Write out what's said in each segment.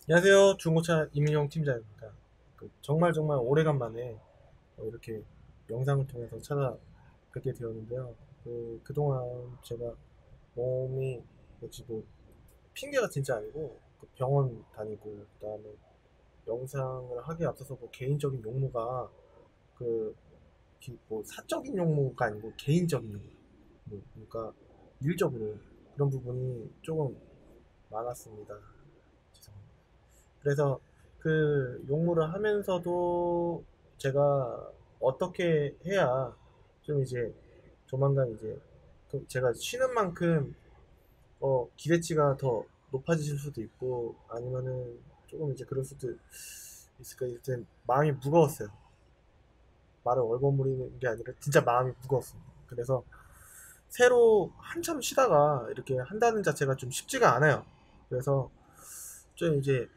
안녕하세요. 중고차 이민용 팀장입니다. 정말 오래간만에 이렇게 영상을 통해서 찾아뵙게 되었는데요. 그동안 제가 몸이 뭐지 뭐 핑계가 진짜 아니고 병원 다니고 그다음에 영상을 하기에 앞서서 개인적인 용무가 그 뭐 사적인 용무가 아니고 개인적인 용무 그러니까 일적으로 그런 부분이 조금 많았습니다. 죄송합니다. 그래서 그 용무를 하면서도 제가 어떻게 해야 좀 이제 조만간 이제 제가 쉬는 만큼 기대치가 더 높아지실 수도 있고 아니면은 조금 이제 그럴 수도 있을까. 이제 마음이 무거웠어요. 말을 얼버무리는 게 아니라 진짜 마음이 무거웠습니다. 그래서 새로 한참 쉬다가 이렇게 한다는 자체가 좀 쉽지가 않아요. 그래서 좀 이제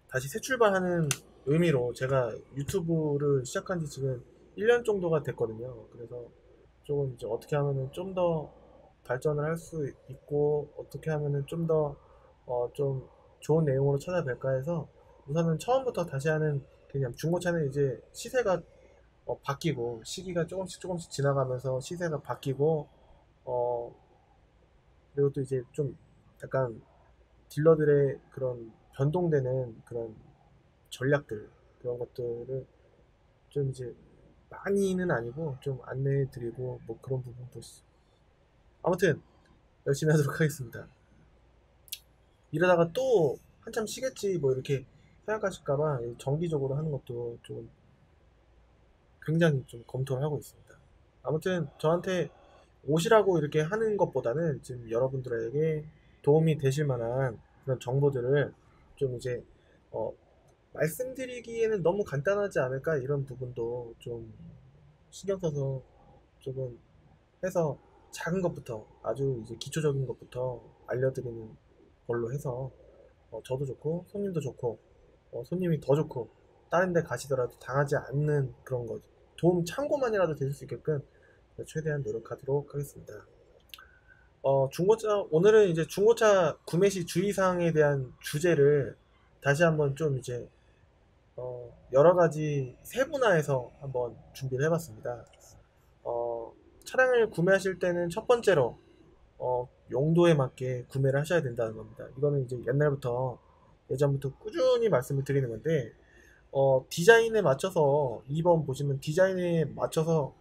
다시 새 출발하는 의미로 제가 유튜브를 시작한 지 지금 1년 정도가 됐거든요. 그래서 조금 이제 어떻게 하면은 좀 더 발전을 할 수 있고 어떻게 하면은 좀 더 좀 좋은 내용으로 찾아뵐까 해서 우선은 처음부터 다시 하는 그냥 중고차는 이제 시세가 바뀌고 시기가 조금씩 지나가면서 시세가 바뀌고 어 그리고 또 이제 좀 약간 딜러들의 그런 변동되는 그런 전략들 그런 것들을 좀 이제 많이는 아니고 좀 안내해 드리고 뭐 그런 부분도 있어. 아무튼 열심히 하도록 하겠습니다. 이러다가 또 한참 쉬겠지 뭐 이렇게 생각하실까봐 정기적으로 하는 것도 좀 굉장히 좀 검토를 하고 있습니다. 아무튼 저한테 오시라고 이렇게 하는 것보다는 지금 여러분들에게 도움이 되실 만한 그런 정보들을 좀 이제 어, 말씀드리기에는 너무 간단하지 않을까 이런 부분도 좀 신경 써서 조금 해서 작은 것부터 아주 이제 기초적인 것부터 알려드리는 걸로 해서 저도 좋고 손님도 좋고 손님이 더 좋고 다른 데 가시더라도 당하지 않는 그런 것 도움 참고만이라도 되실 수 있게끔 최대한 노력하도록 하겠습니다. 중고차 오늘은 이제 중고차 구매 시 주의사항에 대한 주제를 다시 한번 좀 이제 여러 가지 세분화해서 한번 준비를 해봤습니다. 어, 차량을 구매하실 때는 첫 번째로 용도에 맞게 구매를 하셔야 된다는 겁니다. 이거는 이제 옛날부터 예전부터 꾸준히 말씀을 드리는 건데 디자인에 맞춰서 2번 보시면 디자인에 맞춰서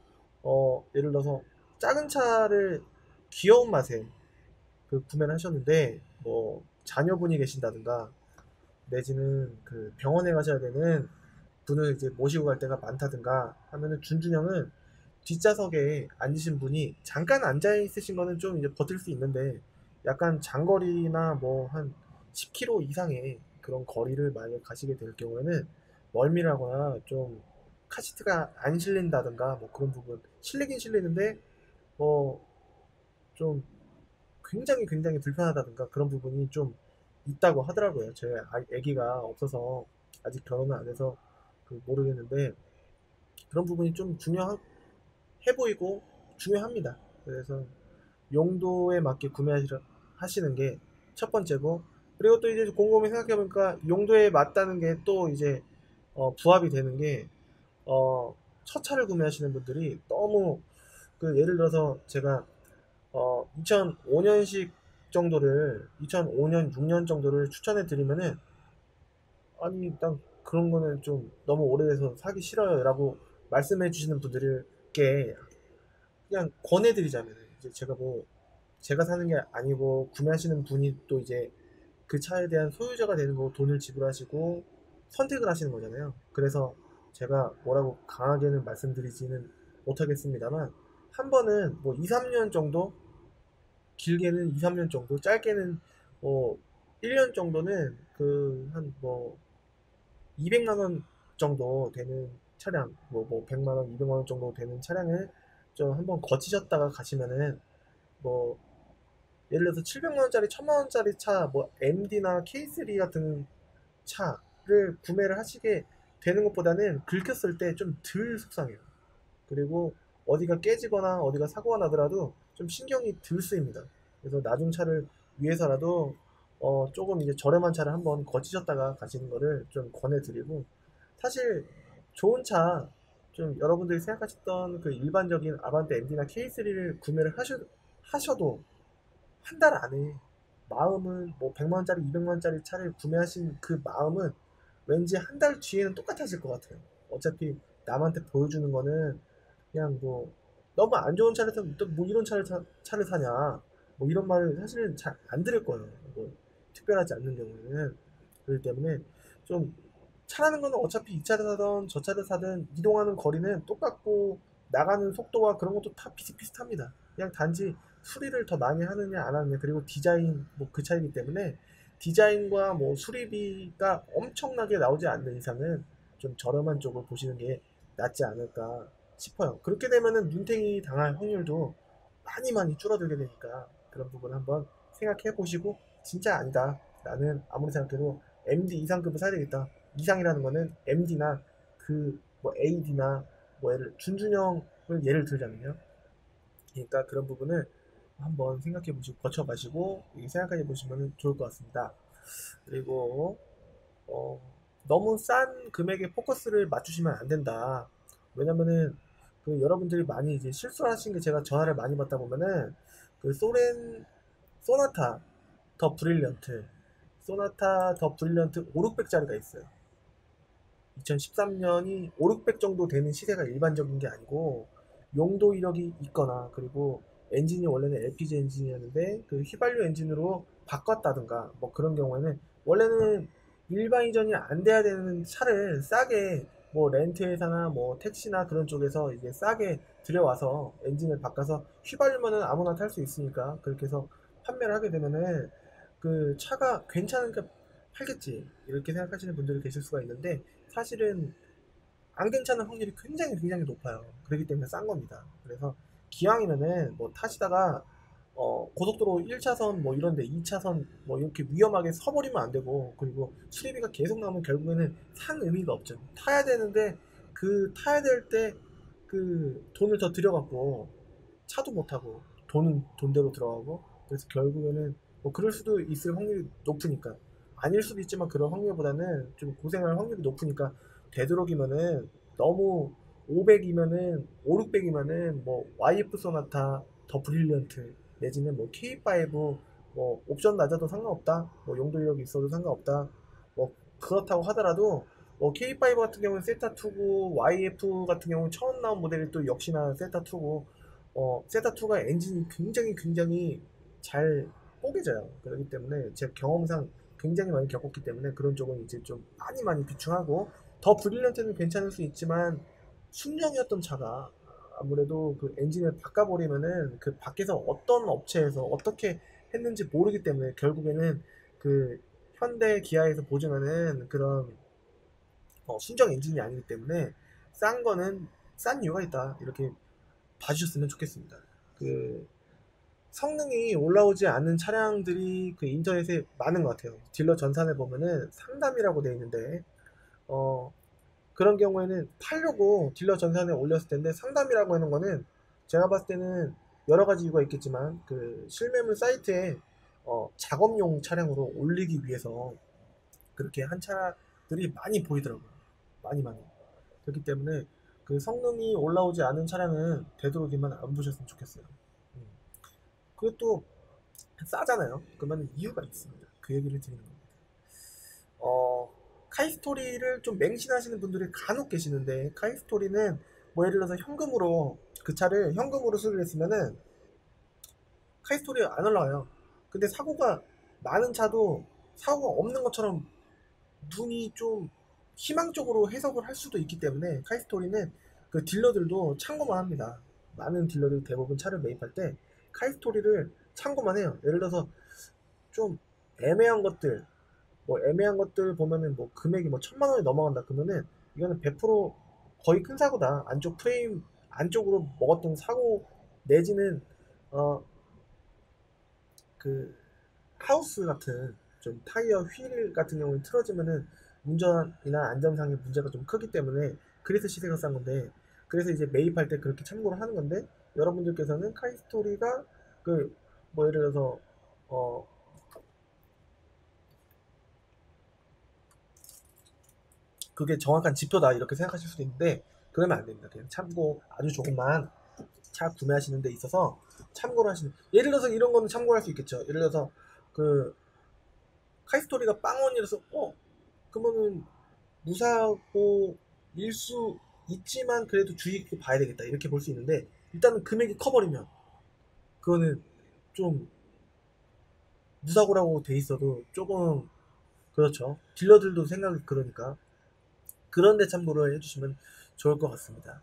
예를 들어서 작은 차를 귀여운 맛에 구매를 하셨는데 뭐 자녀분이 계신다든가 내지는 병원에 가셔야 되는 분을 이제 모시고 갈 때가 많다든가 하면은 준준형은 뒷좌석에 앉으신 분이 잠깐 앉아 있으신 거는 좀 이제 버틸 수 있는데 약간 장거리나 뭐 한 10km 이상의 그런 거리를 만약에 가시게 될 경우에는 멀미라거나 좀 카시트가 안 실린다든가 뭐 그런 부분 실리긴 실리는데 뭐 좀 굉장히 불편하다든가 그런 부분이 좀 있다고 하더라고요. 제 아기가 없어서 아직 결혼을 안 해서 모르겠는데 그런 부분이 좀 중요해 보이고 중요합니다. 그래서 용도에 맞게 구매하시는 게 첫 번째고 그리고 또 이제 곰곰이 생각해보니까 용도에 맞다는 게 또 이제 부합이 되는 게 첫 차를 구매하시는 분들이 너무 예를 들어서 제가 2005년식 정도를 2005년 6년 정도를 추천해 드리면은 아니 일단 그런 거는 좀 너무 오래돼서 사기 싫어요 라고 말씀해 주시는 분들께 그냥 권해드리자면 이제 제가 사는 게 아니고 구매하시는 분이 또 이제 그 차에 대한 소유자가 되는 거고 돈을 지불하시고 선택을 하시는 거잖아요. 그래서 제가 뭐라고 강하게는 말씀드리지는 못하겠습니다만 한 번은 뭐 2, 3년 정도 길게는 2, 3년 정도 짧게는 뭐 1년 정도는 한 뭐 200만 원 정도 되는 차량 뭐 100만 원, 200만 원 정도 되는 차량을 좀 한번 거치셨다가 가시면은 뭐 예를 들어서 700만 원짜리, 1000만 원짜리 차, 뭐 MD나 K3 같은 차를 구매를 하시게 되는 것보다는 긁혔을 때 좀 덜 속상해요. 그리고 어디가 깨지거나 어디가 사고가 나더라도 좀 신경이 덜 쓰입니다. 그래서 나중 차를 위해서라도 조금 이제 저렴한 차를 한번 거치셨다가 가시는 거를 좀 권해드리고, 사실 좋은 차, 좀 여러분들이 생각하셨던 그 일반적인 아반떼 MD나 K3를 구매를 하셔도 한 달 안에 마음은 뭐 100만 원짜리, 200만 원짜리 차를 구매하신 그 마음은 왠지 한 달 뒤에는 똑같아질 것 같아요. 어차피 남한테 보여주는 거는 그냥 뭐 너무 안 좋은 차를 타면 또 뭐 이런 차를 사냐 뭐 이런 말을 사실은 잘 안 들을 거예요. 뭐 특별하지 않는 경우에는. 그렇기 때문에 좀 차라는 거는 어차피 이 차를 사든 저 차를 사든 이동하는 거리는 똑같고 나가는 속도와 그런 것도 다 비슷비슷합니다. 그냥 단지 수리를 더 많이 하느냐 안 하느냐, 그리고 디자인 뭐 그 차이기 때문에 디자인과 뭐 수리비가 엄청나게 나오지 않는 이상은 좀 저렴한 쪽을 보시는 게 낫지 않을까 싶어요. 그렇게 되면은 눈탱이 당할 확률도 많이 많이 줄어들게 되니까 그런 부분 한번 생각해 보시고, 진짜 아니다, 나는 아무리 생각해도 MD 이상급을 사야 되겠다. 이상이라는 거는 MD나 그 뭐 AD나 뭐 준준형을 예를 들자면요. 그러니까 그런 부분을 한번 생각해 보시고 거쳐가시고 생각해 보시면 좋을 것 같습니다. 그리고 어, 너무 싼 금액에 포커스를 맞추시면 안 된다. 왜냐면은 그 여러분들이 많이 이제 실수를 하신 게, 제가 전화를 많이 받다 보면은 그 소나타 더 브릴리언트 소나타 더 브릴리언트 5, 600짜리가 있어요. 2013년이 5, 600 정도 되는 시세가 일반적인 게 아니고, 용도 이력이 있거나, 그리고 엔진이 원래는 LPG 엔진이었는데 그 휘발유 엔진으로 바꿨다든가 뭐 그런 경우에는, 원래는 일반 이전이 안 돼야 되는 차를 싸게 뭐 렌트회사나 뭐 택시나 그런 쪽에서 이제 싸게 들여와서 엔진을 바꿔서 휘발유면은 아무나 탈 수 있으니까 그렇게 해서 판매를 하게 되면은 그 차가 괜찮으니까 팔겠지 이렇게 생각하시는 분들이 계실 수가 있는데, 사실은 안 괜찮은 확률이 굉장히 굉장히 높아요. 그렇기 때문에 싼 겁니다. 그래서 기왕이면은 뭐 타시다가 고속도로 1차선 뭐 이런데 2차선 뭐 이렇게 위험하게 서버리면 안 되고, 그리고 수리비가 계속 나오면 결국에는 산 의미가 없죠. 타야 되는데 그 타야 될 때 그 돈을 더 들여갖고 차도 못 타고 돈은 돈대로 들어가고, 그래서 결국에는 뭐 그럴 수도 있을 확률이 높으니까, 아닐 수도 있지만 그런 확률보다는 좀 고생할 확률이 높으니까 되도록이면은 너무 500이면은 5, 600이면은 뭐 YF 소나타 더 브릴리언트 내지는 뭐 K5 뭐 옵션 낮아도 상관없다, 뭐 용도 이력이 있어도 상관없다, 뭐 그렇다고 하더라도 뭐 K5 같은 경우는 세타2고 YF 같은 경우는 처음 나온 모델이 또 역시나 세타2고, 세타2가 엔진이 굉장히 굉장히 잘 뽀개져요. 그렇기 때문에 제 경험상 굉장히 많이 겪었기 때문에 그런 쪽은 이제 좀 많이 많이 비추하고, 더 브릴리언트는 괜찮을 수 있지만 순정이었던 차가 아무래도 그 엔진을 바꿔버리면은 그 밖에서 어떤 업체에서 어떻게 했는지 모르기 때문에 결국에는 그 현대 기아에서 보증하는 그런 순정 엔진이 아니기 때문에 싼 거는 싼 이유가 있다, 이렇게 봐주셨으면 좋겠습니다. 그 성능이 올라오지 않는 차량들이 그 인터넷에 많은 것 같아요. 딜러 전산에 보면은 상담이라고 되어 있는데 어 그런 경우에는 팔려고 딜러 전산에 올렸을 텐데, 상담이라고 하는 거는 제가 봤을 때는 여러 가지 이유가 있겠지만 그 실매물 사이트에 작업용 차량으로 올리기 위해서 그렇게 한 차들이 많이 보이더라고요. 많이 많이. 그렇기 때문에 그 성능이 올라오지 않은 차량은 되도록이면 안 보셨으면 좋겠어요. 음. 그것도 싸잖아요. 그러면 이유가 있습니다. 그 얘기를 드리는 겁니다. 카이스토리를 좀 맹신하시는 분들이 간혹 계시는데, 카이스토리는 뭐 예를 들어서 현금으로 그 차를 현금으로 수리를 했으면은 카이스토리 안 올라와요. 근데 사고가 많은 차도 사고가 없는 것처럼 눈이 좀 희망적으로 해석을 할 수도 있기 때문에, 카이스토리는 그 딜러들도 참고만 합니다. 많은 딜러들이 대부분 차를 매입할 때 카이스토리를 참고만 해요. 예를 들어서 좀 애매한 것들, 뭐 애매한 것들 보면은 뭐 금액이 뭐 1000만 원이 넘어간다 그러면은 이거는 100% 거의 큰 사고다. 안쪽 프레임 안쪽으로 먹었던 사고, 내지는 어 그 하우스 같은 좀 타이어 휠 같은 경우에 틀어지면은 운전이나 안전상의 문제가 좀 크기 때문에 그래서 시세가 싼 건데, 그래서 이제 매입할 때 그렇게 참고를 하는 건데, 여러분들께서는 카이스토리가 그 뭐 예를 들어서 어 그게 정확한 지표다 이렇게 생각하실 수도 있는데 그러면 안 됩니다. 그냥 참고 아주 조금만 차 구매하시는 데 있어서 참고를 하시는, 예를 들어서 이런 거는 참고할 수 있겠죠. 예를 들어서 그 카이스토리가 빵원이라서 그러면은 무사고 일 수 있지만 그래도 주의깊게 봐야 되겠다 이렇게 볼 수 있는데, 일단은 금액이 커버리면 그거는 좀 무사고라고 돼 있어도 조금 그렇죠. 딜러들도 생각이 그러니까 그런데 참고를 해주시면 좋을 것 같습니다.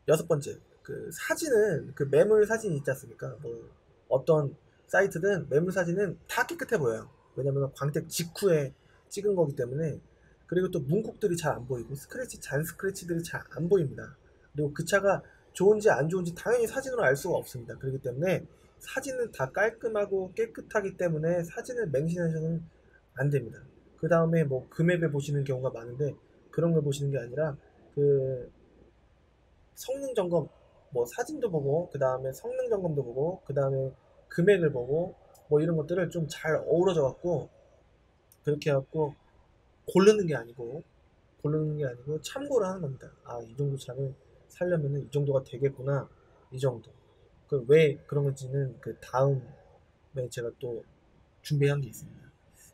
여섯 번째, 그 사진은 그 매물 사진이 있지 않습니까? 뭐 어떤 사이트든 매물 사진은 다 깨끗해 보여요. 왜냐면 광택 직후에 찍은 거기 때문에. 그리고 또 문콕들이 잘 안 보이고 스크래치, 잔 스크래치들이 잘 안 보입니다. 그리고 그 차가 좋은지 안 좋은지 당연히 사진으로 알 수가 없습니다. 그렇기 때문에 사진은 다 깔끔하고 깨끗하기 때문에 사진을 맹신하셔서는 안 됩니다. 그 다음에 뭐 금액을 보시는 경우가 많은데 그런 걸 보시는 게 아니라 그 성능 점검, 뭐 사진도 보고 그 다음에 성능 점검도 보고 그 다음에 금액을 보고 뭐 이런 것들을 좀 잘 어우러져 갖고 그렇게 해갖고 고르는 게 아니고 참고를 하는 겁니다. 아, 이 정도 차를 살려면은 이 정도가 되겠구나, 이 정도. 그 왜 그런 건지는 그 다음에 제가 또 준비한 게 있습니다.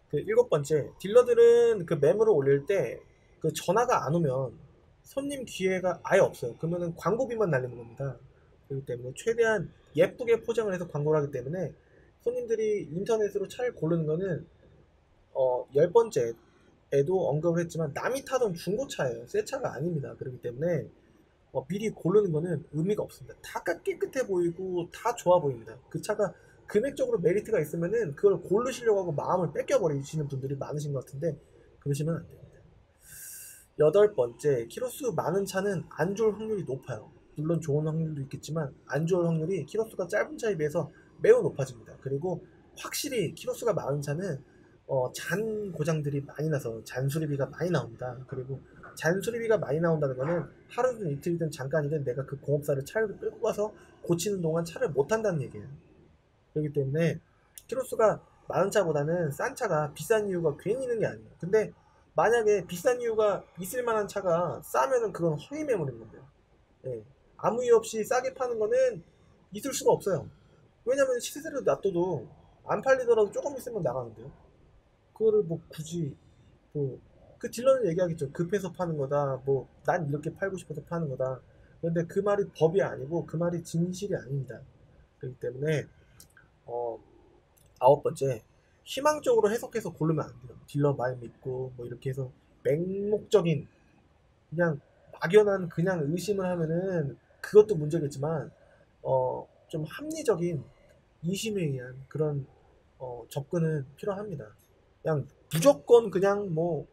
그 일곱 번째, 딜러들은 그 매물을 올릴 때 그 전화가 안 오면 손님 기회가 아예 없어요. 그러면은 광고비만 날리는 겁니다. 그렇기 때문에 최대한 예쁘게 포장을 해서 광고를 하기 때문에 손님들이 인터넷으로 차를 고르는 거는 열 번째에도 언급을 했지만 남이 타던 중고차예요. 새 차가 아닙니다. 그렇기 때문에 미리 고르는 거는 의미가 없습니다. 다 깨끗해 보이고 다 좋아 보입니다. 그 차가 금액적으로 메리트가 있으면은 그걸 고르시려고 하고 마음을 뺏겨버리시는 분들이 많으신 것 같은데 그러시면 안 됩니다. 여덟 번째, 키로수 많은 차는 안 좋을 확률이 높아요. 물론 좋은 확률도 있겠지만 안 좋을 확률이 키로수가 짧은 차에 비해서 매우 높아집니다. 그리고 확실히 키로수가 많은 차는 잔 고장들이 많이 나서 잔수리비가 많이 나옵니다. 그리고 잔수리비가 많이 나온다는 거는 하루든 이틀이든 잠깐이든 내가 그 공업사를 차를 끌고 가서 고치는 동안 차를 못 탄다는 얘기예요. 그렇기 때문에 키로수가 많은 차보다는 싼 차가 비싼 이유가 괜히 있는 게 아니에요. 근데 만약에 비싼 이유가 있을 만한 차가 싸면은 그건 허위 매물인 건데요. 예. 아무 이유 없이 싸게 파는 거는 있을 수가 없어요. 왜냐면 시세를 놔둬도 안 팔리더라도 조금 있으면 나가는데요. 그거를 뭐 굳이 뭐 그 딜러는 얘기하겠죠. 급해서 파는 거다. 뭐 난 이렇게 팔고 싶어서 파는 거다. 그런데 그 말이 법이 아니고 그 말이 진실이 아닙니다. 그렇기 때문에 어 아홉 번째, 희망적으로 해석해서 고르면 안 돼요. 딜러 말 믿고 뭐 이렇게 해서 맹목적인 그냥 막연한 그냥 의심을 하면은 그것도 문제겠지만 좀 합리적인 이심에 의한 그런 접근은 필요합니다. 그냥 무조건 그냥 뭐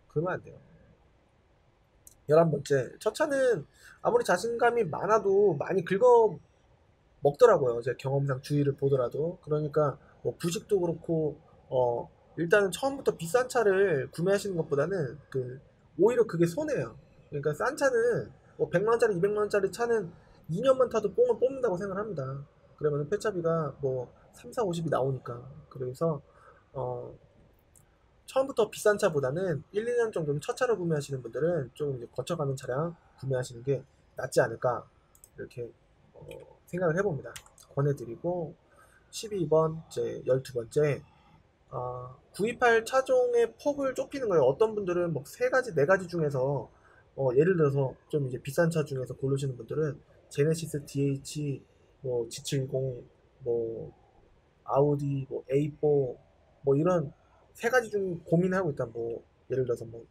그러면 안 돼요. 11번째, 첫 차는 아무리 자신감이 많아도 많이 긁어 먹더라고요. 제 경험상 주위를 보더라도. 그러니까 뭐 부식도 그렇고 일단은 처음부터 비싼 차를 구매하시는 것보다는 오히려 그게 손해예요. 그러니까 싼 차는 뭐 100만 원짜리, 200만 원짜리 차는 2년만 타도 뽕을 뽑는다고 생각을 합니다. 그러면 폐차비가 뭐 3, 4, 50이 나오니까. 그래서 어 처음부터 비싼 차보다는 1, 2년 정도는 첫 차를 구매하시는 분들은 조금 이제 거쳐가는 차량 구매하시는 게 낫지 않을까 이렇게 생각을 해봅니다. 권해드리고 12번째, 12번째, 구입할 차종의 폭을 좁히는 거예요. 어떤 분들은 뭐 세 가지, 네 가지 중에서 예를 들어서 좀 이제 비싼 차 중에서 고르시는 분들은 제네시스 DH, 뭐 G70, 뭐 아우디, 뭐 A4, 뭐 이런 세 가지 중 고민하고 있다. 뭐 예를 들어서 뭐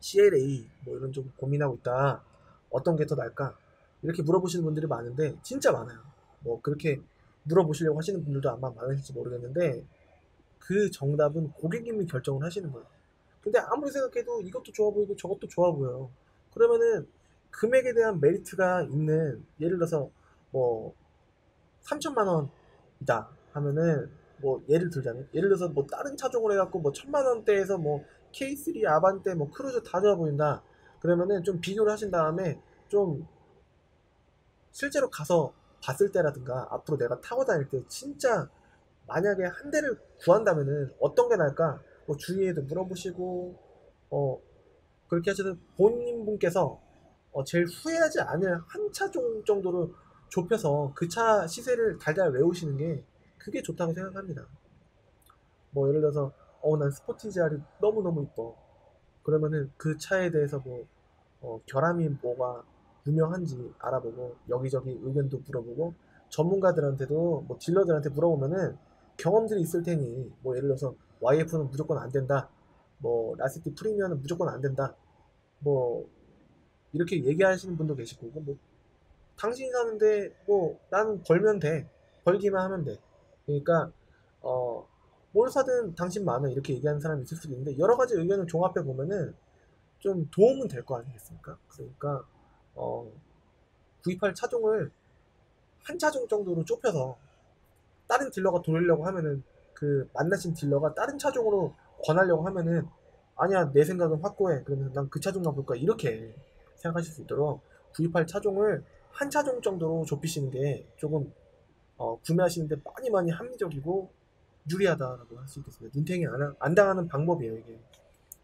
CLA 뭐 이런 좀 고민하고 있다. 어떤 게 더 나을까? 이렇게 물어보시는 분들이 많은데 진짜 많아요. 뭐 그렇게 물어보시려고 하시는 분들도 아마 많으실지 모르겠는데 그 정답은 고객님이 결정을 하시는 거예요. 근데 아무리 생각해도 이것도 좋아 보이고 저것도 좋아 보여요. 그러면은 금액에 대한 메리트가 있는, 예를 들어서 뭐 3천만 원이다 하면은, 뭐 예를 들자면 예를 들어서 뭐 다른 차종을 해갖고 뭐 1,000만 원대에서 뭐 K3 아반떼 뭐 크루즈 다 좋아 보인다 그러면은 좀 비교를 하신 다음에 좀 실제로 가서 봤을 때라든가 앞으로 내가 타고 다닐 때 진짜 만약에 한 대를 구한다면은 어떤 게 나을까 뭐 주위에도 물어보시고 어, 그렇게 하셔서 본인분께서 제일 후회하지 않을 한 차종 정도로 좁혀서 그 차 시세를 달달 외우시는 게 그게 좋다고 생각합니다. 뭐 예를 들어서 난 스포티지 R이 너무너무 이뻐. 그러면은 그 차에 대해서 뭐 결함이 뭐가 유명한지 알아보고 여기저기 의견도 물어보고 전문가들한테도 뭐 딜러들한테 물어보면은 경험들이 있을 테니 뭐 예를 들어서 YF는 무조건 안 된다. 뭐 라시티 프리미엄은 무조건 안 된다. 뭐 이렇게 얘기하시는 분도 계실 거고 뭐 당신이 사는데 뭐 나는 벌면 돼. 벌기만 하면 돼. 그러니까 어, 뭘 사든 당신 마음에 이렇게 얘기하는 사람이 있을 수도 있는데 여러 가지 의견을 종합해 보면은 좀 도움은 될 거 아니겠습니까? 그러니까 어, 구입할 차종을 한 차종 정도로 좁혀서 다른 딜러가 돌리려고 하면은 그 만나신 딜러가 다른 차종으로 권하려고 하면은 아니야 내 생각은 확고해 그러면 난 그 차종만 볼까 이렇게 생각하실 수 있도록 구입할 차종을 한 차종 정도로 좁히시는 게 조금 구매하시는데 많이 많이 합리적이고 유리하다라고 할 수 있겠습니다. 눈탱이 안 당하는 방법이에요 이게.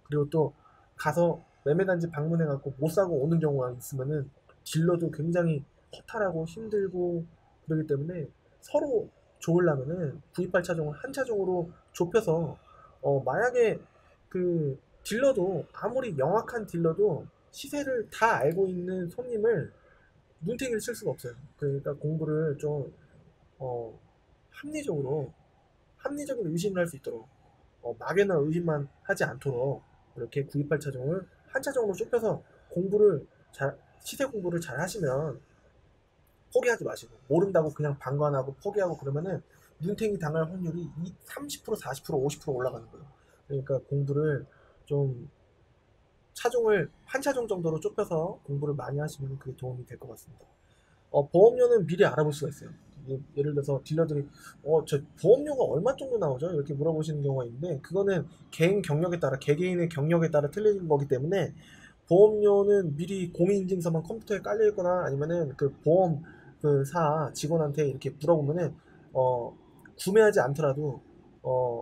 그리고 또 가서 매매단지 방문해갖고 못 사고 오는 경우가 있으면은 딜러도 굉장히 허탈하고 힘들고 그러기 때문에 서로 좋으려면은 구입할 차종을 한 차종으로 좁혀서 만약에 그 딜러도 아무리 명확한 딜러도 시세를 다 알고 있는 손님을 눈탱이를 칠 수가 없어요. 그러니까 공부를 좀 어, 합리적으로 합리적인 의심을 할 수 있도록 막연한 의심만 하지 않도록 이렇게 구입할 차종을 한 차종으로 좁혀서 공부를 잘 시세 공부를 잘 하시면 포기하지 마시고 모른다고 그냥 방관하고 포기하고 그러면은 눈탱이 당할 확률이 30% 40% 50% 올라가는 거예요. 그러니까 공부를 좀 차종을 한 차종 정도로 좁혀서 공부를 많이 하시면 그게 도움이 될 것 같습니다. 보험료는 미리 알아볼 수가 있어요. 예를 들어서 딜러들이 저 보험료가 얼마 정도 나오죠? 이렇게 물어보시는 경우가 있는데 그거는 개인 경력에 따라 개개인의 경력에 따라 틀린 거기 때문에 보험료는 미리 공인인증서만 컴퓨터에 깔려 있거나 아니면은 그 보험 그 사 직원한테 이렇게 물어보면은 구매하지 않더라도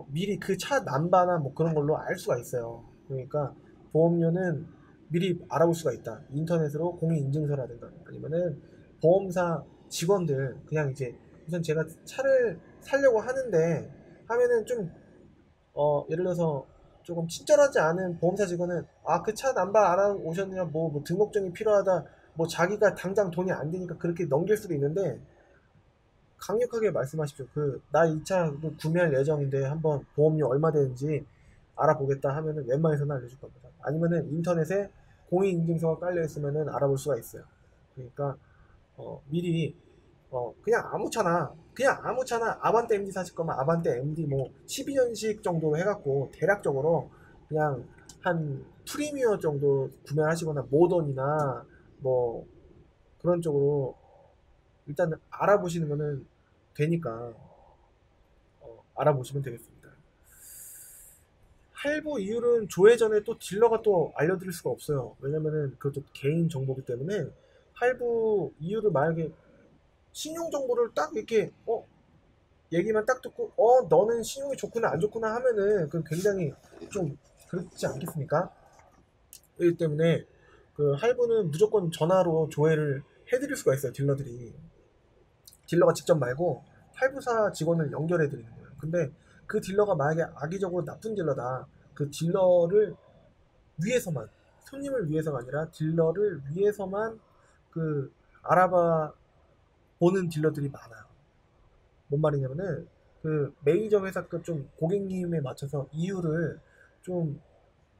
미리 그 차 남바나 뭐 그런 걸로 알 수가 있어요. 그러니까 보험료는 미리 알아볼 수가 있다. 인터넷으로 공인인증서라든가 아니면은 보험사 직원들 그냥 이제 우선 제가 차를 사려고 하는데 하면은 좀 예를 들어서 조금 친절하지 않은 보험사 직원은 그 차 남바 알아오셨냐 뭐 등록증이 필요하다 뭐 자기가 당장 돈이 안 되니까 그렇게 넘길 수도 있는데 강력하게 말씀하십시오. 나 이 차 구매할 예정인데 한번 보험료 얼마 되는지 알아보겠다 하면은 웬만해서는 알려줄 겁니다. 아니면은 인터넷에 공인인증서가 깔려 있으면은 알아볼 수가 있어요. 그러니까 미리 그냥 아무 차나 아반떼 MD 사실 거면 아반떼 MD 뭐 12년식 정도로 해갖고 대략적으로 그냥 한 프리미어 정도 구매하시거나 모던이나 뭐 그런 쪽으로 일단 알아보시는 거는 되니까 알아보시면 되겠습니다. 할부 이율은 조회 전에 또 딜러가 또 알려드릴 수가 없어요. 왜냐면은 그것도 개인 정보기 때문에 할부 이율을 만약에 신용 정보를 딱 이렇게 얘기만 딱 듣고 너는 신용이 좋구나 안 좋구나 하면은 그 굉장히 좀 그렇지 않겠습니까? 그렇기 때문에 그 할부는 무조건 전화로 조회를 해드릴 수가 있어요. 딜러가 직접 말고 할부사 직원을 연결해 드리는 거예요. 근데 그 딜러가 만약에 악의적으로 나쁜 딜러다. 그 딜러를 위해서만 손님을 위해서가 아니라 딜러를 위해서만 그 알아봐 보는 딜러들이 많아요. 뭔 말이냐면은 그 메이저 회사급 좀 고객님에 맞춰서 이유를 좀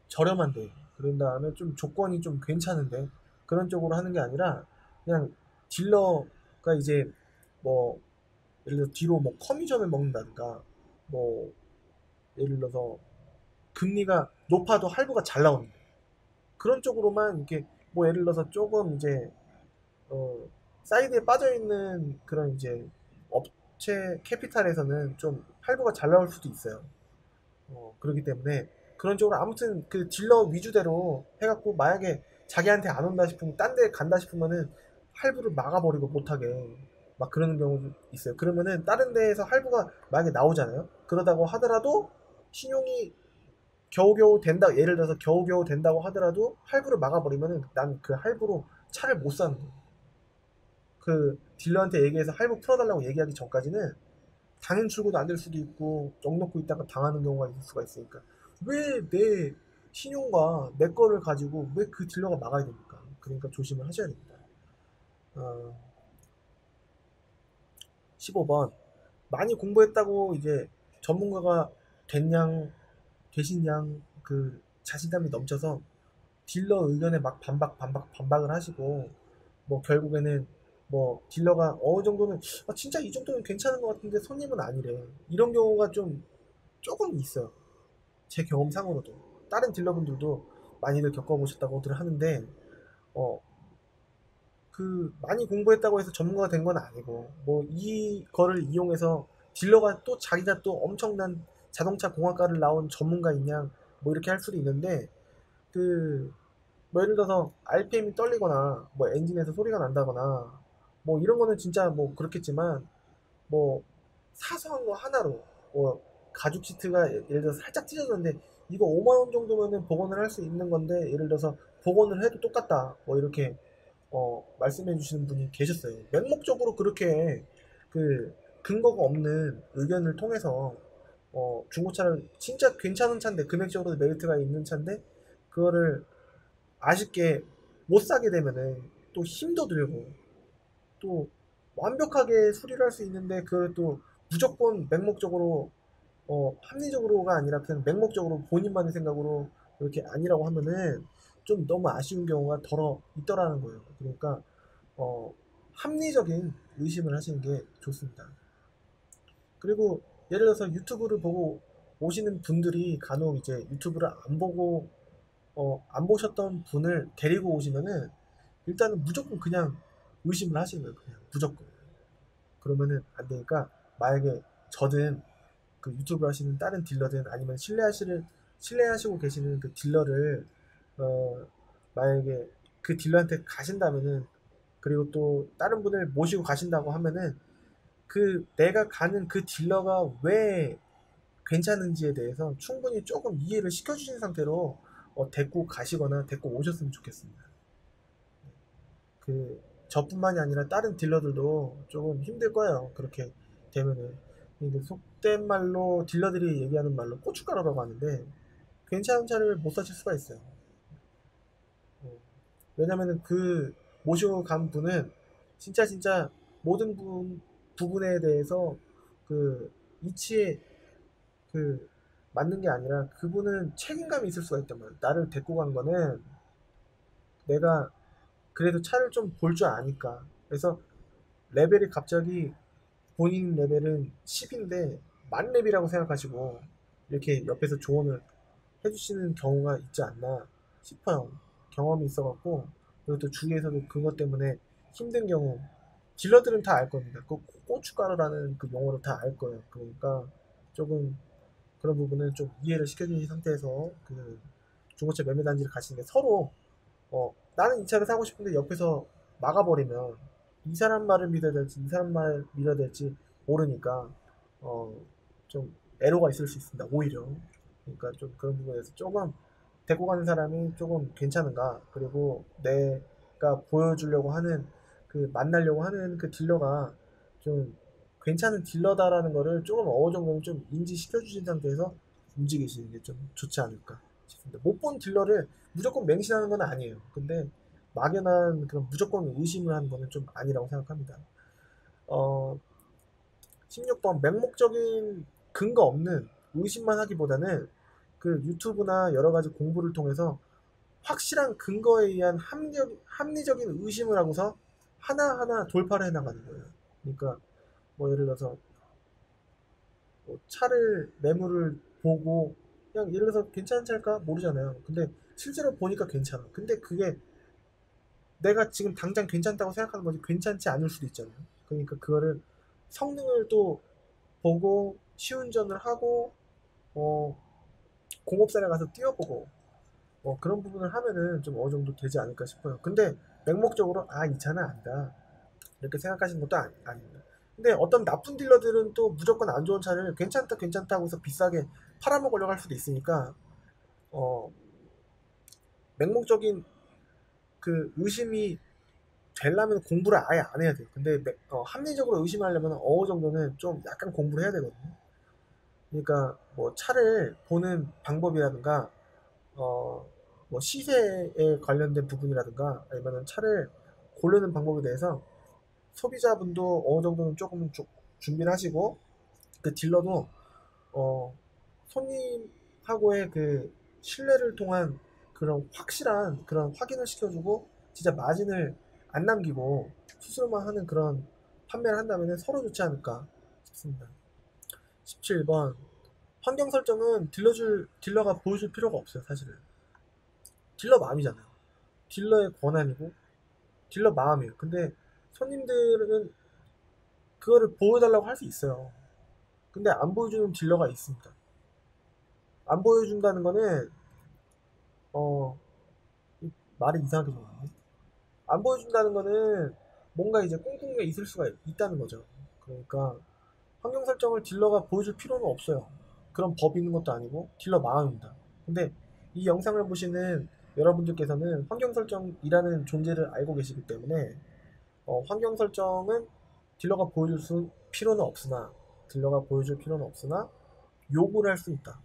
저렴한데 그런 다음에 좀 조건이 좀 괜찮은데 그런 쪽으로 하는 게 아니라 그냥 딜러가 이제 뭐 예를 들어 뒤로 뭐 커미션을 먹는다든가 뭐 예를 들어서 금리가 높아도 할부가 잘 나오는 그런 쪽으로만 이렇게 뭐 예를 들어서 조금 이제 어, 사이드에 빠져 있는 그런 이제 업체 캐피탈에서는 좀 할부가 잘 나올 수도 있어요. 그렇기 때문에 그런 쪽으로 아무튼 그 딜러 위주대로 해갖고 만약에 자기한테 안 온다 싶으면 딴 데 간다 싶으면은 할부를 막아버리고 못하게 막 그러는 경우도 있어요. 그러면은 다른 데에서 할부가 만약에 나오잖아요. 그러다고 하더라도 신용이 겨우겨우 된다, 예를 들어서 겨우겨우 된다고 하더라도 할부를 막아버리면은 난 그 할부로 차를 못 사는 거야. 그 딜러한테 얘기해서 할부 풀어달라고 얘기하기 전까지는 당연 출고도 안 될 수도 있고 넉 놓고 있다가 당하는 경우가 있을 수가 있으니까 왜 내 신용과 내 거를 가지고 왜 그 딜러가 막아야 됩니까? 그러니까 조심을 하셔야 됩니다. 어, 15번 많이 공부했다고 이제 전문가가 되신 양 그 자신감이 넘쳐서 딜러 의견에 막 반박을 하시고 뭐 결국에는 뭐 딜러가 어느 정도는 진짜 이 정도면 괜찮은 것 같은데 손님은 아니래 이런 경우가 좀 조금 있어요. 제 경험상으로도 다른 딜러분들도 많이들 겪어보셨다고들 하는데 어 그 많이 공부했다고 해서 전문가가 된 건 아니고 뭐 이거를 이용해서 딜러가 또 자기가 또 엄청난 자동차 공학과를 나온 전문가이냐 뭐 이렇게 할 수도 있는데 그 뭐 예를 들어서 RPM이 떨리거나 뭐 엔진에서 소리가 난다거나 뭐 이런 거는 진짜 뭐 그렇겠지만 뭐 사소한 거 하나로 뭐 가죽 시트가 예를 들어서 살짝 찢어졌는데 이거 5만 원 정도면은 복원을 할 수 있는 건데 예를 들어서 복원을 해도 똑같다 뭐 이렇게 말씀해 주시는 분이 계셨어요. 맹목적으로 그렇게 그 근거가 없는 의견을 통해서 중고차를 진짜 괜찮은 차인데 금액적으로 메리트가 있는 차인데 그거를 아쉽게 못 사게 되면은 또 힘도 들고 또 완벽하게 수리를 할 수 있는데 그걸 또 무조건 맹목적으로 합리적으로가 아니라 그냥 맹목적으로 본인만의 생각으로 이렇게 아니라고 하면은 좀 너무 아쉬운 경우가 덜어 있더라는 거예요. 그러니까 어, 합리적인 의심을 하시는 게 좋습니다. 그리고 예를 들어서 유튜브를 보고 오시는 분들이 간혹 이제 유튜브를 안 보고 안 보셨던 분을 데리고 오시면은 일단은 무조건 그냥 의심을 하시는 거예요. 그냥 무조건. 그러면은 안 되니까 만약에 저든 그 유튜브 하시는 다른 딜러든 아니면 신뢰하시고 계시는 그 딜러를 어, 만약에 그 딜러한테 가신다면은 그리고 또 다른 분을 모시고 가신다고 하면은 그 내가 가는 그 딜러가 왜 괜찮은지에 대해서 충분히 조금 이해를 시켜주신 상태로 데리고 가시거나 데리고 오셨으면 좋겠습니다. 그 저뿐만이 아니라 다른 딜러들도 조금 힘들 거예요. 그렇게 되면은 이게 속된 말로 딜러들이 얘기하는 말로 고춧가루라고 하는데 괜찮은 차를 못 사실 수가 있어요. 어, 왜냐면은 그 모시고 간 분은 진짜 모든 부분에 대해서 그 이치에 그 맞는 게 아니라 그분은 책임감이 있을 수가 있단 말이에요. 나를 데리고 간 거는 내가 그래도 차를 좀 볼 줄 아니까. 그래서 레벨이 갑자기 본인 레벨은 10인데 만렙이라고 생각하시고 이렇게 옆에서 조언을 해주시는 경우가 있지 않나 싶어요. 경험이 있어갖고 그리고 또 주위에서도 그것 때문에 힘든 경우 딜러들은 다 알 겁니다. 그 고춧가루라는 그 용어를 다 알 거예요. 그러니까 조금 그런 부분은 좀 이해를 시켜주신 상태에서 그 중고차 매매 단지를 가시는 게 서로 나는 이 차를 사고 싶은데 옆에서 막아버리면 이 사람 말을 믿어야 될지 이 사람 말을 믿어야 될지 모르니까 어, 좀 애로가 있을 수 있습니다. 오히려 그러니까 좀 그런 부분에서 조금 데리고 가는 사람이 조금 괜찮은가 그리고 내가 보여주려고 하는 그 만나려고 하는 그 딜러가 좀 괜찮은 딜러다라는 거를 조금 어느 정도는 좀 인지시켜 주신 상태에서 움직이시는 게 좀 좋지 않을까 싶습니다. 못 본 딜러를 무조건 맹신하는 건 아니에요. 근데 막연한 그런 무조건 의심을 하는 거는 좀 아니라고 생각합니다. 어, 16번 맹목적인 근거 없는 의심만 하기보다는 그 유튜브나 여러 가지 공부를 통해서 확실한 근거에 의한 합리적인 의심을 하고서 하나하나 돌파를 해나가는 거예요. 그러니까 뭐 예를 들어서 뭐 차를 매물을 보고 그냥 예를 들어서 괜찮은 차일까 모르잖아요. 근데 실제로 보니까 괜찮아. 근데 그게 내가 지금 당장 괜찮다고 생각하는 거지 괜찮지 않을 수도 있잖아요. 그러니까 그거를 성능을 또 보고 시운전을 하고 어, 공업사에 가서 뛰어보고 그런 부분을 하면은 좀 어느 정도 되지 않을까 싶어요. 근데 맹목적으로 이 차는 아니다 이렇게 생각하시는 것도 아닙니다. 근데 어떤 나쁜 딜러들은 또 무조건 안 좋은 차를 괜찮다 하고서 비싸게 팔아먹으려고 할 수도 있으니까 어, 맹목적인 그 의심이 되려면 공부를 아예 안 해야 돼요. 근데 합리적으로 의심하려면 어느 정도는 좀 약간 공부를 해야 되거든요. 그러니까 뭐 차를 보는 방법이라든가 어, 뭐 시세에 관련된 부분이라든가 아니면 차를 고르는 방법에 대해서 소비자분도 어느 정도는 조금 준비를 하시고 그 딜러도 어, 손님하고의 그 신뢰를 통한 그런 확실한 그런 확인을 시켜주고 진짜 마진을 안 남기고 수수료만 하는 그런 판매를 한다면 서로 좋지 않을까 싶습니다. 17번 환경 설정은 딜러가 보여줄 필요가 없어요. 사실은 딜러 마음이잖아요. 딜러의 권한이고 딜러 마음이에요. 근데 손님들은 그거를 보여달라고 할 수 있어요. 근데 안 보여주는 딜러가 있습니다. 안 보여준다는 거는 어 말이 이상하게 좀 나네. 안 보여준다는 거는 뭔가 이제 꿍꿍이가 있을 수가 있다는 거죠. 그러니까 환경 설정을 딜러가 보여줄 필요는 없어요. 그런 법이 있는 것도 아니고 딜러 마음입니다. 근데 이 영상을 보시는 여러분들께서는 환경 설정이라는 존재를 알고 계시기 때문에 환경 설정은 딜러가 보여줄 필요는 없으나 요구를 할 수 있다.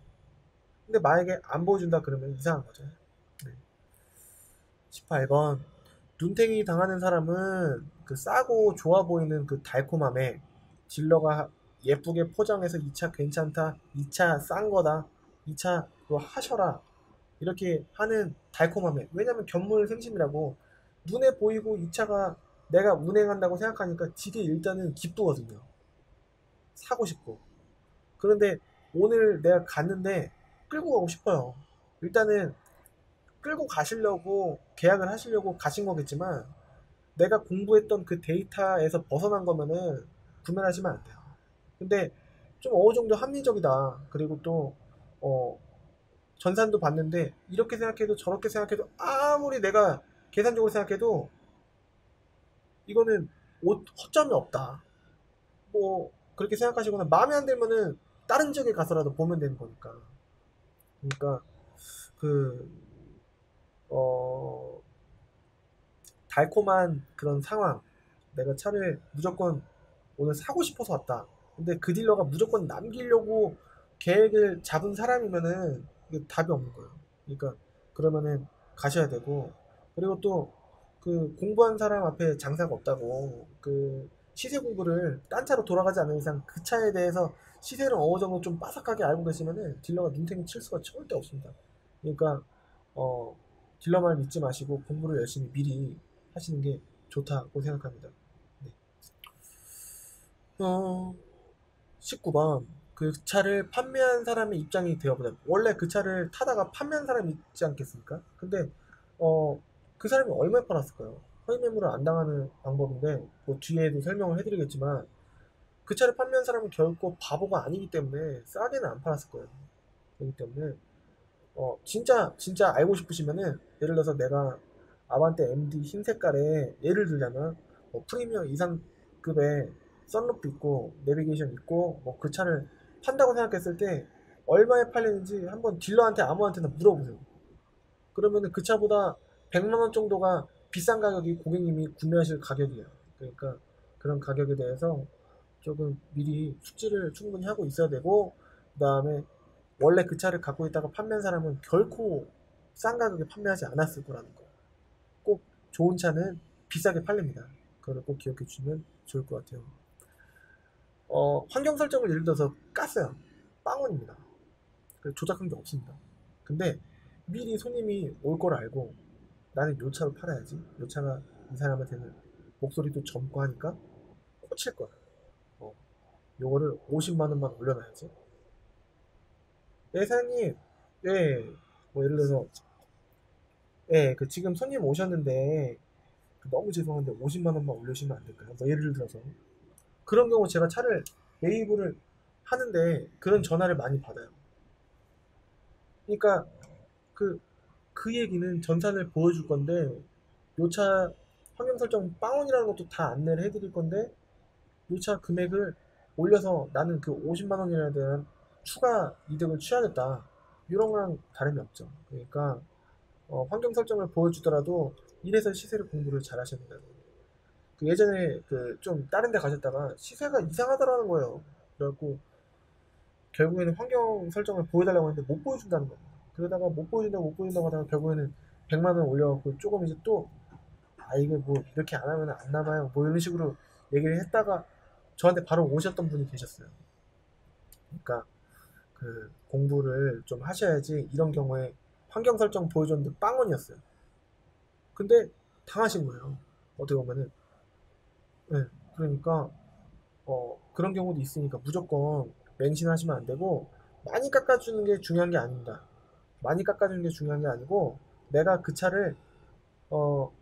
근데 만약에 안 보여준다 그러면 이상한 거죠. 네. 18번 눈탱이 당하는 사람은 그 싸고 좋아 보이는 그 달콤함에 딜러가 예쁘게 포장해서 이 차 괜찮다, 이 차 싼 거다, 이 차로 하셔라 이렇게 하는 달콤함에 왜냐면 견물생심이라고 눈에 보이고 이 차가 내가 운행한다고 생각하니까 되게 일단은 기쁘거든요. 사고 싶고 그런데 오늘 내가 갔는데 끌고 가고 싶어요. 일단은 끌고 가시려고 계약을 하시려고 가신 거겠지만 내가 공부했던 그 데이터에서 벗어난 거면은 구매를 하시면 안 돼요. 근데 좀 어느 정도 합리적이다. 그리고 또 어, 전산도 봤는데 이렇게 생각해도 저렇게 생각해도 아무리 내가 계산적으로 생각해도 이거는 허점이 없다. 뭐 그렇게 생각하시거나 마음에 안 들면은 다른 지역에 가서라도 보면 되는 거니까. 그러니까 그 어, 달콤한 그런 상황. 내가 차를 무조건 오늘 사고 싶어서 왔다. 근데 그 딜러가 무조건 남기려고 계획을 잡은 사람이면은 이게 답이 없는 거예요. 그러니까 그러면은 가셔야 되고 그리고 또 그 공부한 사람 앞에 장사가 없다고 그 시세 공부를 딴 차로 돌아가지 않는 이상 그 차에 대해서 시세를 어느 정도 좀 빠삭하게 알고 계시면은 딜러가 눈탱이 칠 수가 절대 없습니다. 그러니까 어 딜러 말 믿지 마시고 공부를 열심히 미리 하시는 게 좋다고 생각합니다. 네. 19번 그 차를 판매한 사람의 입장이 되어보자. 원래 그 차를 타다가 판매한 사람이 있지 않겠습니까? 근데 어, 그 사람이 얼마에 팔았을까요? 허위 매물을 안 당하는 방법인데 뭐 뒤에도 설명을 해드리겠지만 그 차를 판매한 사람은 결코 바보가 아니기 때문에 싸게는 안 팔았을 거예요. 그렇기 때문에 진짜 알고 싶으시면은 예를 들어서 내가 아반떼 MD 흰 색깔에 예를 들자면 뭐 프리미엄 이상급의 썬루프 있고 내비게이션 있고 뭐 그 차를 판다고 생각했을 때 얼마에 팔리는지 한번 딜러한테 아무한테나 물어보세요. 그러면은 그 차보다 100만 원 정도가 비싼 가격이 고객님이 구매하실 가격이에요. 그러니까 그런 가격에 대해서 조금 미리 숙지를 충분히 하고 있어야 되고 그 다음에 원래 그 차를 갖고 있다가 판매한 사람은 결코 싼 가격에 판매하지 않았을 거라는 거. 꼭 좋은 차는 비싸게 팔립니다. 그걸 꼭 기억해 주시면 좋을 것 같아요. 환경 설정을 예를 들어서 깠어요. 빵원입니다. 조작한 게 없습니다. 근데 미리 손님이 올 걸 알고 나는 요 차로 팔아야지. 요 차가 이 사람한테는 목소리도 젊고 하니까 꽂힐 거야. 어, 요거를 50만 원만 올려놔야지. 예, 사장님. 예, 뭐 예를 들어서 예, 그 지금 손님 오셨는데 그 너무 죄송한데 50만 원만 올려주시면 안 될까요? 뭐 예를 들어서 그런 경우 제가 차를 매입을 하는데 그런 전화를 많이 받아요. 그러니까 그, 그 얘기는 전산을 보여줄 건데 요 차 환경 설정 빵원이라는 것도 다 안내를 해드릴 건데 요 차 금액을 올려서 나는 그 50만 원이라는 대한 추가 이득을 취하겠다. 이런 거랑 다름이 없죠. 그러니까 환경 설정을 보여주더라도 이래서 시세를 공부를 잘 하셔야 된다는 거예요. 그 예전에 그 좀 다른 데 가셨다가 시세가 이상하더라는 거예요. 그래갖고 결국에는 환경 설정을 보여달라고 했는데 못 보여준다는 겁니다. 그러다가 못 보여준다고 하다가 결국에는 100만 원 올려갖고 조금 이제 또 이게 뭐 이렇게 안 하면 안 남아요. 뭐 이런 식으로 얘기를 했다가 저한테 바로 오셨던 분이 계셨어요. 그러니까 그 공부를 좀 하셔야지 이런 경우에 환경 설정 보여줬는데 빵원이었어요. 근데 당하신 거예요. 어떻게 보면은. 네, 그러니까 그런 경우도 있으니까 무조건 맹신하시면 안 되고 많이 깎아주는 게 중요한 게 아닙니다. 많이 깎아주는 게 중요한 게 아니고 내가 그 차를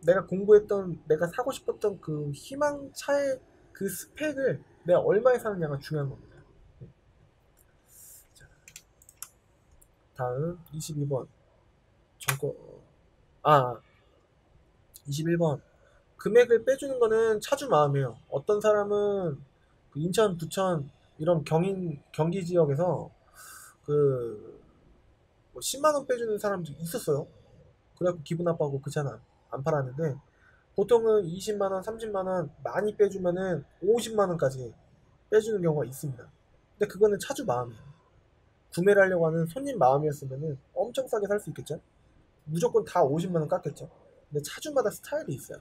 내가 공부했던 내가 사고 싶었던 그 희망차의 그 스펙을 내가 얼마에 사느냐가 중요한 겁니다. 네. 자, 다음 22번 정거 아 21번 금액을 빼주는 거는 차주 마음이에요. 어떤 사람은 그 인천, 부천 이런 경기 지역에서 그 10만 원 빼주는 사람도 있었어요. 그래갖고 기분 나빠하고 그 차는 안 팔았는데 보통은 20만 원, 30만 원 많이 빼주면은 50만 원까지 빼주는 경우가 있습니다. 근데 그거는 차주 마음이에요. 구매를 하려고 하는 손님 마음이었으면은 엄청 싸게 살 수 있겠죠? 무조건 다 50만 원 깎겠죠? 근데 차주마다 스타일이 있어요.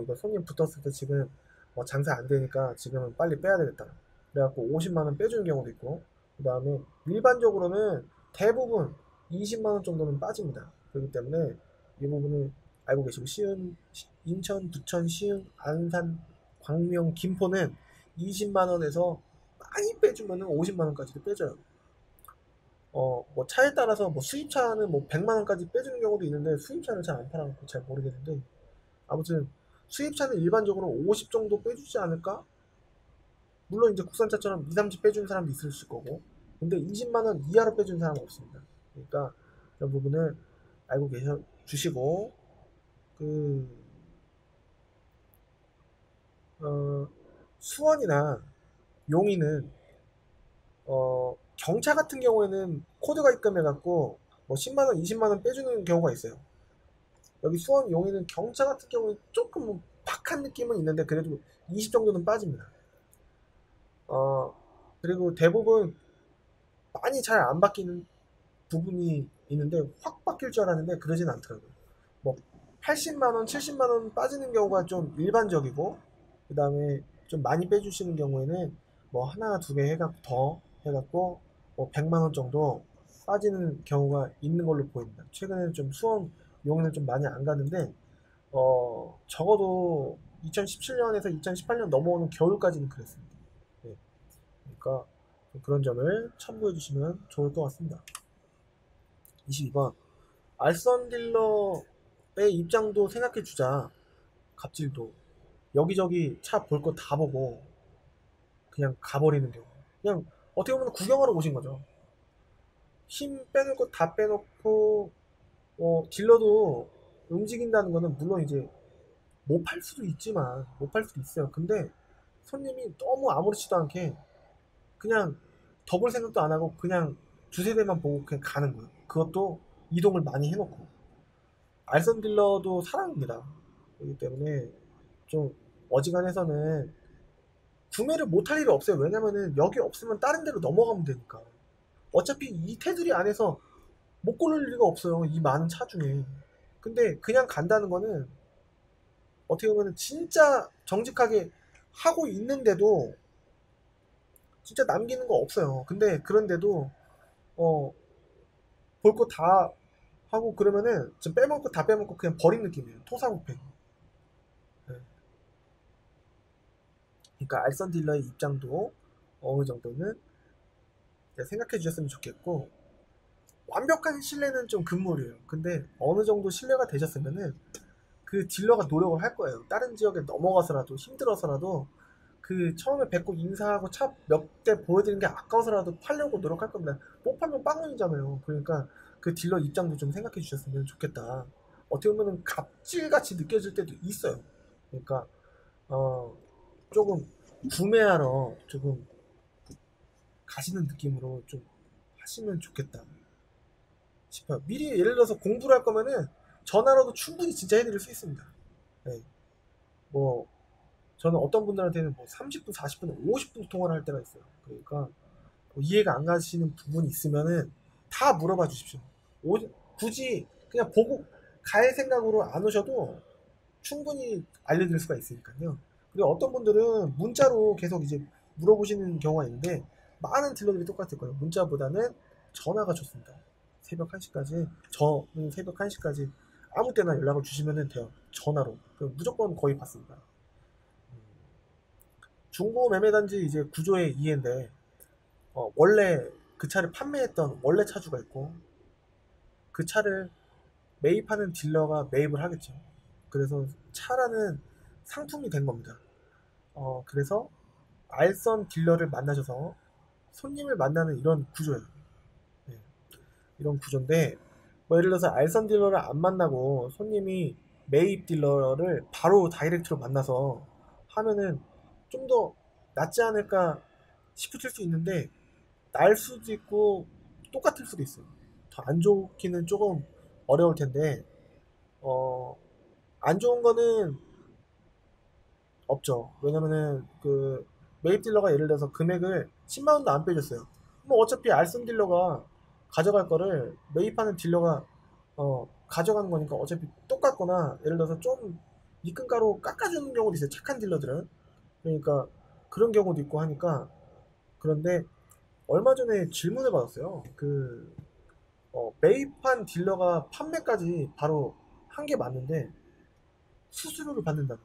이거 손님 붙었을 때 지금 장사 안 되니까 지금은 빨리 빼야 되겠다. 그래갖고 50만 원 빼주는 경우도 있고, 그 다음에 일반적으로는 대부분 20만 원 정도는 빠집니다. 그렇기 때문에 이 부분을 알고 계시고, 인천, 부천, 시흥, 안산, 광명, 김포는 20만 원에서 많이 빼주면 50만 원까지도 빼줘요. 뭐 차에 따라서 뭐 수입차는 뭐 100만 원까지 빼주는 경우도 있는데 수입차는 잘 안 팔아갖고 잘 모르겠는데 아무튼 수입차는 일반적으로 50 정도 빼주지 않을까? 물론 이제 국산차처럼 2, 30 빼주는 사람도 있을 거고 근데 20만 원 이하로 빼주는 사람은 없습니다. 그러니까 이런 부분을 알고 계셔 주시고 그 수원이나 용인은 경차 같은 경우에는 코드가 입금해 갖고 뭐 10만 원, 20만 원 빼주는 경우가 있어요. 여기 수원, 용인은 경차 같은 경우는 조금 뭐 박한 느낌은 있는데 그래도 20 정도는 빠집니다. 어, 그리고 대부분 많이 잘 안 바뀌는 부분이 있는데 확 바뀔 줄 알았는데 그러진 않더라고요. 뭐 80만 원, 70만 원 빠지는 경우가 좀 일반적이고 그 다음에 좀 많이 빼주시는 경우에는 뭐 하나, 두 개 해갖고 더 해갖고 뭐 100만 원 정도 빠지는 경우가 있는 걸로 보입니다. 최근에는 좀 수원, 용인은 좀 많이 안 가는데 적어도 2017년에서 2018년 넘어오는 겨울까지는 그랬습니다. 네. 그러니까 그런 점을 참고해 주시면 좋을 것 같습니다. 22번 알선 딜러의 입장도 생각해 주자. 갑질도 여기저기 차 볼 거 다 보고 그냥 가버리는 경우. 그냥 어떻게 보면 구경하러 오신 거죠. 힘 빼놓을 거 다 빼놓고 딜러도 움직인다는 거는 물론 이제 못 팔 수도 있지만 못 팔 수도 있어요. 근데 손님이 너무 아무렇지도 않게 그냥 더 볼 생각도 안 하고 그냥 두세 대만 보고 그냥 가는 거예요. 그것도 이동을 많이 해놓고. 알선 딜러도 사랑입니다. 그렇기 때문에 좀 어지간해서는 구매를 못할 일이 없어요. 왜냐면은 여기 없으면 다른 데로 넘어가면 되니까. 어차피 이 테두리 안에서 못 고를 리가 없어요. 이 많은 차 중에. 근데 그냥 간다는 거는 어떻게 보면 진짜 정직하게 하고 있는데도 진짜 남기는 거 없어요. 근데 그런데도 볼 거 다 하고 그러면은 좀 빼먹고 다 빼먹고 그냥 버린 느낌이에요. 토사구팽. 네. 그러니까 알선 딜러의 입장도 어느 정도는 생각해 주셨으면 좋겠고 완벽한 신뢰는 좀 금물이에요. 근데 어느 정도 신뢰가 되셨으면은 그 딜러가 노력을 할 거예요. 다른 지역에 넘어가서라도 힘들어서라도 그 처음에 뵙고 인사하고 차 몇 대 보여드리는 게 아까워서라도 팔려고 노력할 겁니다. 못 팔면 빵원이잖아요. 그러니까 그 딜러 입장도 좀 생각해 주셨으면 좋겠다. 어떻게 보면 갑질같이 느껴질 때도 있어요. 그러니까 조금 구매하러 조금 가시는 느낌으로 좀 하시면 좋겠다. 싶어요. 미리 예를 들어서 공부를 할 거면은 전화로도 충분히 진짜 해드릴 수 있습니다. 네. 뭐 저는 어떤 분들한테는 뭐 30분, 40분, 50분 통화를 할 때가 있어요. 그러니까 뭐 이해가 안 가시는 부분이 있으면은 다 물어봐 주십시오. 굳이 그냥 보고 갈 생각으로 안 오셔도 충분히 알려드릴 수가 있으니까요. 그리고 어떤 분들은 문자로 계속 이제 물어보시는 경우가 있는데 많은 딜러들이 똑같을 거예요. 문자보다는 전화가 좋습니다. 새벽 1시까지 저는 새벽 1시까지 아무 때나 연락을 주시면 돼요. 전화로. 무조건 거의 받습니다. 중고 매매단지 이제 구조의 이해인데 원래 그 차를 판매했던 원래 차주가 있고 그 차를 매입하는 딜러가 매입을 하겠죠. 그래서 차라는 상품이 된 겁니다. 그래서 알선 딜러를 만나셔서 손님을 만나는 이런 구조예요. 네, 이런 구조인데 뭐 예를 들어서 알선 딜러를 안 만나고 손님이 매입 딜러를 바로 다이렉트로 만나서 하면은 좀 더 낫지 않을까 싶을 수 있는데 날 수도 있고 똑같을 수도 있어요. 더 안 좋기는 조금 어려울 텐데 어, 안 좋은 거는 없죠. 왜냐면은 그 매입 딜러가 예를 들어서 금액을 10만 원도 안 빼줬어요. 뭐 어차피 알선 딜러가 가져갈 거를 매입하는 딜러가 가져가는 거니까 어차피 똑같거나 예를 들어서 좀 입금가로 깎아주는 경우도 있어요. 착한 딜러들은. 그러니까 그런 경우도 있고 하니까 그런데 얼마 전에 질문을 받았어요. 매입한 딜러가 판매까지 바로 한 게 맞는데 수수료를 받는다.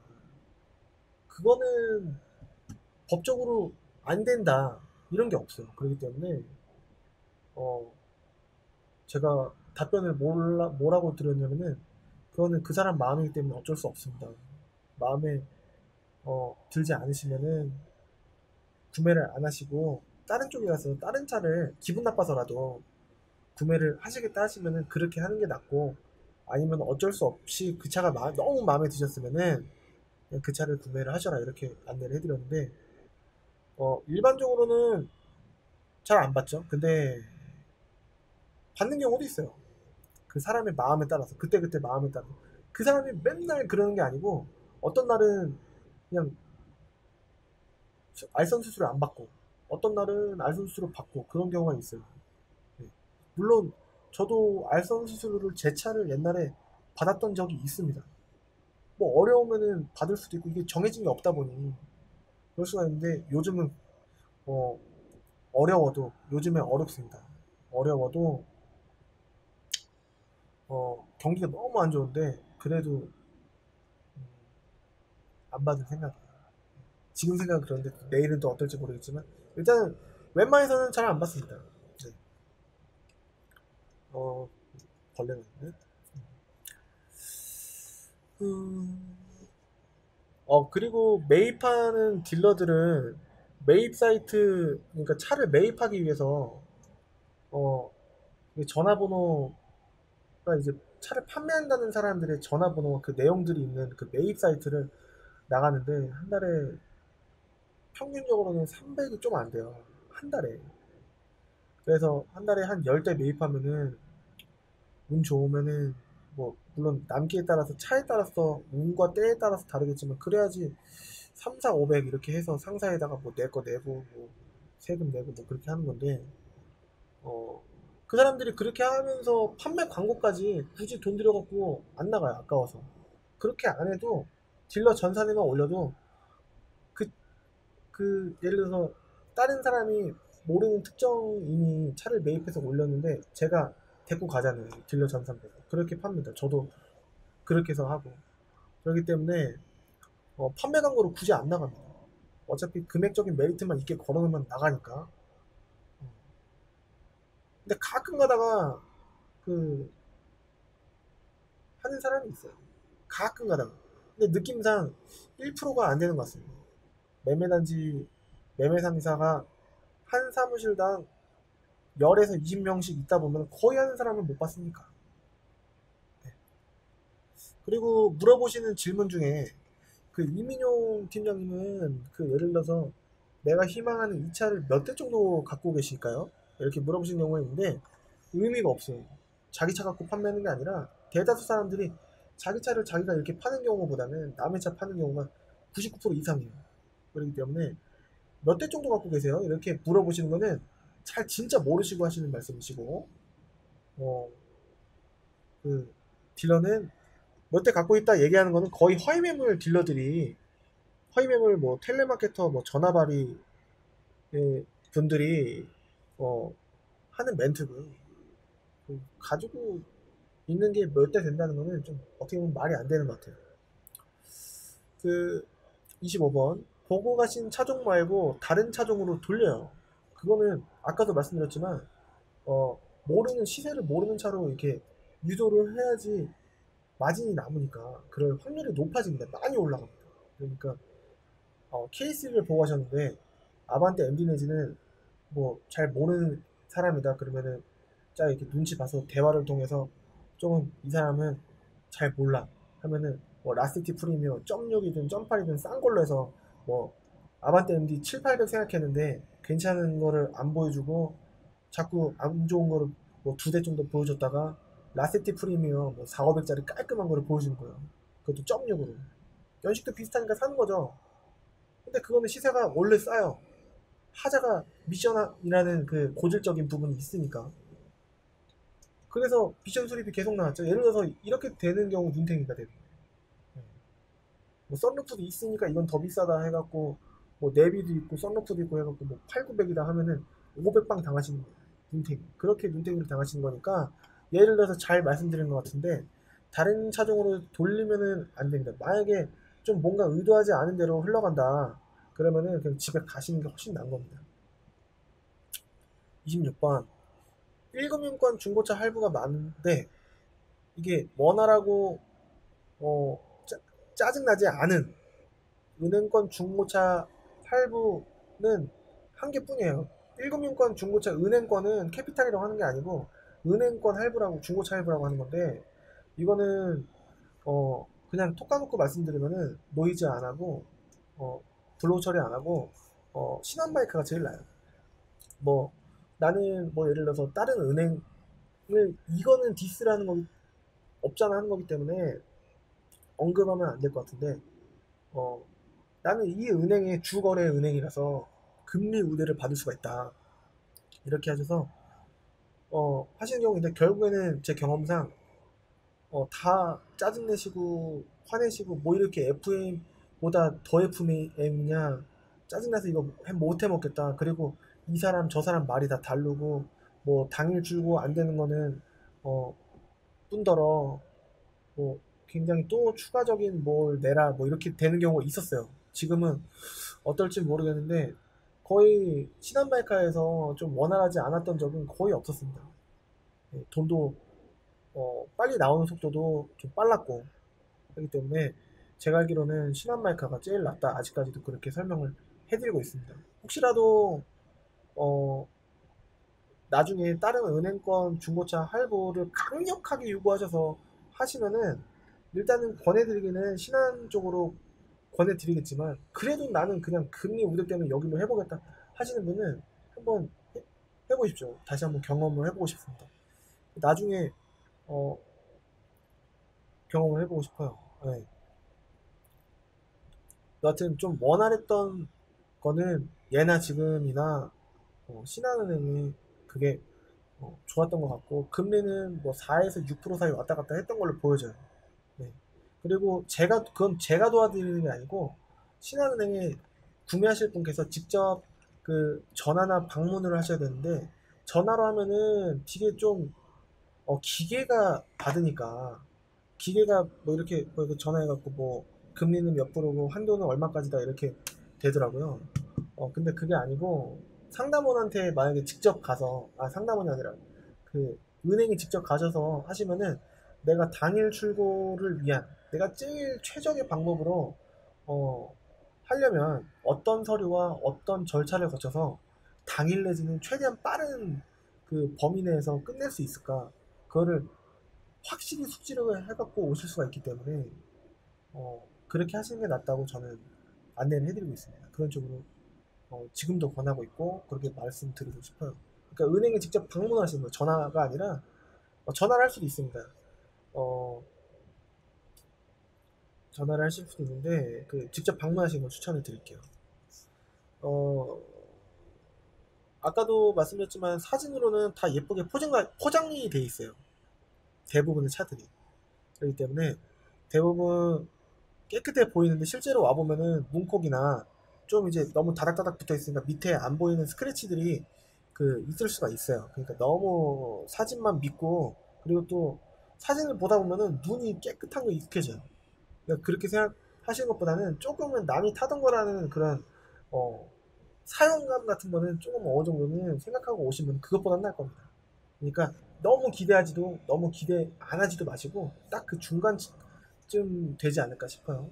그거는 법적으로 안 된다. 이런 게 없어요. 그렇기 때문에 어, 제가 답변을 뭐라고 드렸냐면은 그거는 그 사람 마음이기 때문에 어쩔 수 없습니다. 마음에 들지 않으시면은 구매를 안 하시고 다른 쪽에 가서 다른 차를 기분 나빠서라도 구매를 하시겠다 하시면은 그렇게 하는 게 낫고 아니면 어쩔 수 없이 그 차가 너무 마음에 드셨으면은 그냥 그 차를 구매를 하셔라 이렇게 안내를 해드렸는데 일반적으로는 잘 안 받죠. 근데 받는 경우도 있어요. 그 사람의 마음에 따라서 그때그때 마음에 따라서 그 사람이 맨날 그러는 게 아니고 어떤 날은 그냥 알선 수술을 안 받고 어떤 날은 알선 수술을 받고 그런 경우가 있어요. 네. 물론 저도 알선 수술을 제 차를 옛날에 받았던 적이 있습니다. 뭐 어려우면은 받을 수도 있고 이게 정해진 게 없다 보니 그럴 수가 있는데 요즘은 어, 어려워도 요즘에 어렵습니다. 어려워도 경기가 너무 안 좋은데 그래도 음, 안 받을 생각이에요. 지금 생각은 그런데 내일은 또 어떨지 모르겠지만 일단은 웬만해서는 잘 안 받습니다. 네. 어, 벌레가 있네. 음, 그리고 매입하는 딜러들은 매입 사이트, 그러니까 차를 매입하기 위해서 어, 전화번호가 이제 차를 판매한다는 사람들의 전화번호와 그 내용들이 있는 그 매입 사이트를 나가는데 한 달에 평균적으로는 300이 좀 안 돼요. 한 달에. 그래서 한 달에 한 10대 매입하면은 운 좋으면은 뭐 물론 남기에 따라서 차에 따라서 운과 때에 따라서 다르겠지만 그래야지 3, 4, 500 이렇게 해서 상사에다가 뭐 내 거 내고 뭐 세금 내고 뭐 그렇게 하는 건데 어, 그 사람들이 그렇게 하면서 판매 광고까지 굳이 돈 들여갖고 안 나가요. 아까워서. 그렇게 안 해도 딜러 전산에만 올려도 그, 예를 들어서 다른 사람이 모르는 특정인이 차를 매입해서 올렸는데 제가 데리고 가잖아요. 딜러 전산에서. 그렇게 팝니다. 저도 그렇게 해서 하고. 그렇기 때문에 판매 광고를 굳이 안 나갑니다. 어차피 금액적인 메리트만 있게 걸어놓으면 나가니까. 근데 가끔 가다가 그 하는 사람이 있어요. 가끔 가다가. 근데 느낌상 1%가 안 되는 것 같습니다. 매매단지 매매상사가 한 사무실당 10에서 20명씩 있다 보면 거의 하는 사람은 못 봤으니까. 네. 그리고 물어보시는 질문 중에 그 이민용 팀장님은 그 예를 들어서 내가 희망하는 이 차를 몇 대 정도 갖고 계실까요? 이렇게 물어보시는 경우가 있는데 의미가 없어요. 자기 차 갖고 판매하는 게 아니라 대다수 사람들이 자기 차를 자기가 이렇게 파는 경우보다는 남의 차 파는 경우가 99% 이상이에요. 그렇기 때문에 몇 대 정도 갖고 계세요? 이렇게 물어보시는 거는 잘 진짜 모르시고 하시는 말씀이시고, 어, 그 딜러는 몇 대 갖고 있다 얘기하는 거는 거의 허위매물 딜러들이, 허위매물 뭐 텔레마케터 뭐 전화발이 분들이 하는 멘트고, 가지고 있는 게 몇 대 된다는 거는 좀 어떻게 보면 말이 안 되는 것 같아요. 그 25번 보고 가신 차종 말고 다른 차종으로 돌려요. 그거는 아까도 말씀드렸지만 모르는 시세를 모르는 차로 이렇게 유도를 해야지 마진이 남으니까 그럴 확률이 높아집니다. 많이 올라갑니다. 그러니까 케이스를 보고 하셨는데 아반떼 MD 내지는 뭐 잘 모르는 사람이다 그러면은 자 이렇게 눈치 봐서 대화를 통해서 조금 이 사람은 잘 몰라 하면은 뭐 라스티 프리미어 .6이든 .8이든 싼 걸로 해서 뭐 아반떼 MD 7, 800 생각했는데 괜찮은 거를 안 보여주고 자꾸 안 좋은 거를 뭐 두 대 정도 보여줬다가 라스티 프리미어 뭐 4, 500짜리 깔끔한 거를 보여주는 거예요. 그것도 .6으로. 연식도 비슷하니까 사는 거죠. 근데 그거는 시세가 원래 싸요. 하자가 미션이라는 그 고질적인 부분이 있으니까. 그래서 미션 수립이 계속 나왔죠. 예를 들어서 이렇게 되는 경우 눈탱이가 되는 거예요. 뭐 썬루프도 있으니까 이건 더 비싸다 해갖고 뭐 내비도 있고 썬루프도 있고 해갖고 뭐 8, 900이다 하면은 500방 당하시는 거예요. 눈탱이. 그렇게 눈탱이를 당하시는 거니까 예를 들어서 잘 말씀드린 것 같은데 다른 차종으로 돌리면은 안 됩니다. 만약에 좀 뭔가 의도하지 않은 대로 흘러간다. 그러면은 그냥 집에 가시는 게 훨씬 나은 겁니다. 26번 1금융권 중고차 할부가 많은데 이게 원활하고 짜증나지 않은 은행권 중고차 할부는 한 개뿐이에요. 1금융권 중고차 은행권은 캐피탈이라고 하는 게 아니고 은행권 할부라고 중고차 할부라고 하는 건데 이거는 그냥 톡 까놓고 말씀드리면은 노이즈 안 하고 블로우 처리 안 하고 신한바이크가 제일 나아요. 뭐 나는 뭐 예를 들어서 다른 은행을 이거는 디스라는 거 없잖아 하는 거기 때문에 언급하면 안 될 것 같은데 나는 이 은행의 주거래 은행이라서 금리 우대를 받을 수가 있다 이렇게 하셔서 하시는 경우인데 결국에는 제 경험상 다 짜증내시고 화내시고 뭐 이렇게 FM보다 더 FM이냐 짜증나서 이거 못 해먹겠다 그리고 이 사람 저 사람 말이 다 다르고 뭐 당일 출고 안 되는 거는 뿐더러 뭐 굉장히 또 추가적인 뭘 내라 뭐 이렇게 되는 경우가 있었어요. 지금은 어떨지 모르겠는데 거의 신한발카에서 좀 원활하지 않았던 적은 거의 없었습니다. 돈도 빨리 나오는 속도도 좀 빨랐고 그렇기 때문에 제가 알기로는 신한말카가 제일 낫다 아직까지도 그렇게 설명을 해드리고 있습니다. 혹시라도 어, 나중에 다른 은행권 중고차 할부를 강력하게 요구하셔서 하시면은 일단은 권해드리기는 신한 쪽으로 권해드리겠지만 그래도 나는 그냥 금리 우대 때문에 여기로 해보겠다 하시는 분은 한번 해보십시오. 다시 한번 경험을 해보고 싶습니다. 나중에 어, 경험을 해보고 싶어요. 네. 여하튼 좀 원활했던 거는 예나 지금이나 신한은행이 그게 좋았던 것 같고 금리는 뭐 4에서 6% 사이 왔다 갔다 했던 걸로 보여져요. 네. 그리고 그건 제가 도와드리는 게 아니고 신한은행에 구매하실 분께서 직접 그 전화나 방문을 하셔야 되는데 전화로 하면은 되게 좀 기계가 받으니까 기계가 뭐 이렇게 뭐 전화해갖고 뭐 금리는 몇 프로고 한도는 얼마까지다 이렇게 되더라고요. 근데 그게 아니고 상담원한테 만약에 직접 가서 상담원이 아니라 그 은행에 직접 가셔서 하시면은 내가 당일 출고를 위한 내가 제일 최적의 방법으로 하려면 어떤 서류와 어떤 절차를 거쳐서 당일 내지는 최대한 빠른 그 범위 내에서 끝낼 수 있을까 그거를 확실히 숙지를 해갖고 오실 수가 있기 때문에 그렇게 하시는 게 낫다고 저는 안내를 해드리고 있습니다. 그런 쪽으로 지금도 권하고 있고 그렇게 말씀드리고 싶어요. 그러니까 은행에 직접 방문하시는 거예요. 전화가 아니라 전화를 할 수도 있습니다. 어, 전화를 하실 수도 있는데 직접 방문하시는 걸 추천을 드릴게요. 어, 아까도 말씀드렸지만 사진으로는 다 예쁘게 포장이 돼 있어요. 대부분의 차들이. 그렇기 때문에 대부분 깨끗해 보이는데 실제로 와보면은 문콕이나 좀 이제 너무 다닥다닥 붙어 있으니까 밑에 안 보이는 스크래치들이 있을 수가 있어요. 그러니까 너무 사진만 믿고, 그리고 또 사진을 보다 보면은 눈이 깨끗한 거 익숙해져요. 그러니까 그렇게 생각하시는 것보다는 조금은 남이 타던 거라는 그런 어, 사용감 같은 거는 조금 어느 정도는 생각하고 오시면 그것보다는 나을 겁니다. 그러니까 너무 기대 안 하지도 마시고 딱 그 중간쯤 되지 않을까 싶어요.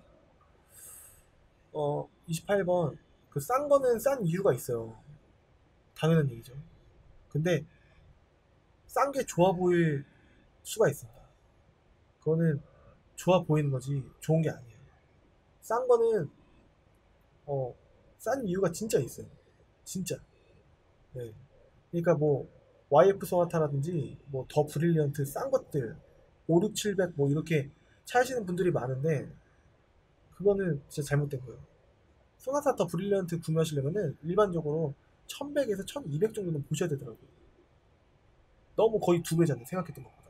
28번. 싼 거는 싼 이유가 있어요. 당연한 얘기죠. 근데 싼 게 좋아 보일 수가 있습니다. 그거는 좋아 보이는 거지 좋은 게 아니에요. 싼 거는 어, 싼 이유가 진짜 있어요. 진짜. 네. 그러니까 뭐 YF 소나타라든지 뭐 더 브릴리언트 싼 것들 5, 6, 700 뭐 이렇게 차시는 분들이 많은데 그거는 진짜 잘못된 거예요. 소나타 더 브릴리언트 구매하시려면은 일반적으로 1100에서 1200 정도는 보셔야 되더라고요. 너무 거의 두 배잖아요. 생각했던 것보다.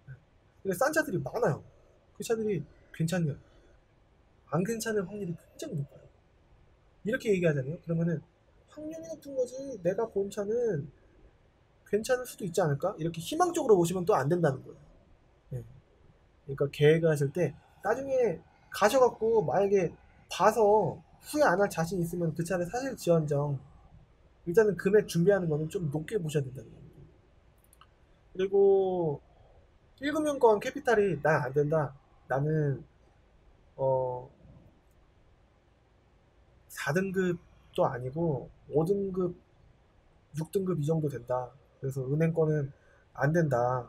네. 근데 싼 차들이 많아요. 그 차들이 괜찮냐? 안 괜찮을 확률이 굉장히 높아요. 이렇게 얘기하잖아요. 그러면은 확률이 높은 거지 내가 본 차는 괜찮을 수도 있지 않을까? 이렇게 희망적으로 보시면 또 안 된다는 거예요. 네. 그러니까 계획을 하실 때 나중에 가셔갖고 만약에 봐서 후회 안 할 자신 있으면 그 차를 사실지언정 일단은 금액 준비하는 거는 좀 높게 보셔야 된다는 겁니다. 그리고 1금융권 캐피탈이 난 안 된다. 나는 어 4등급도 아니고 5등급, 6등급 이 정도 된다. 그래서 은행권은 안 된다.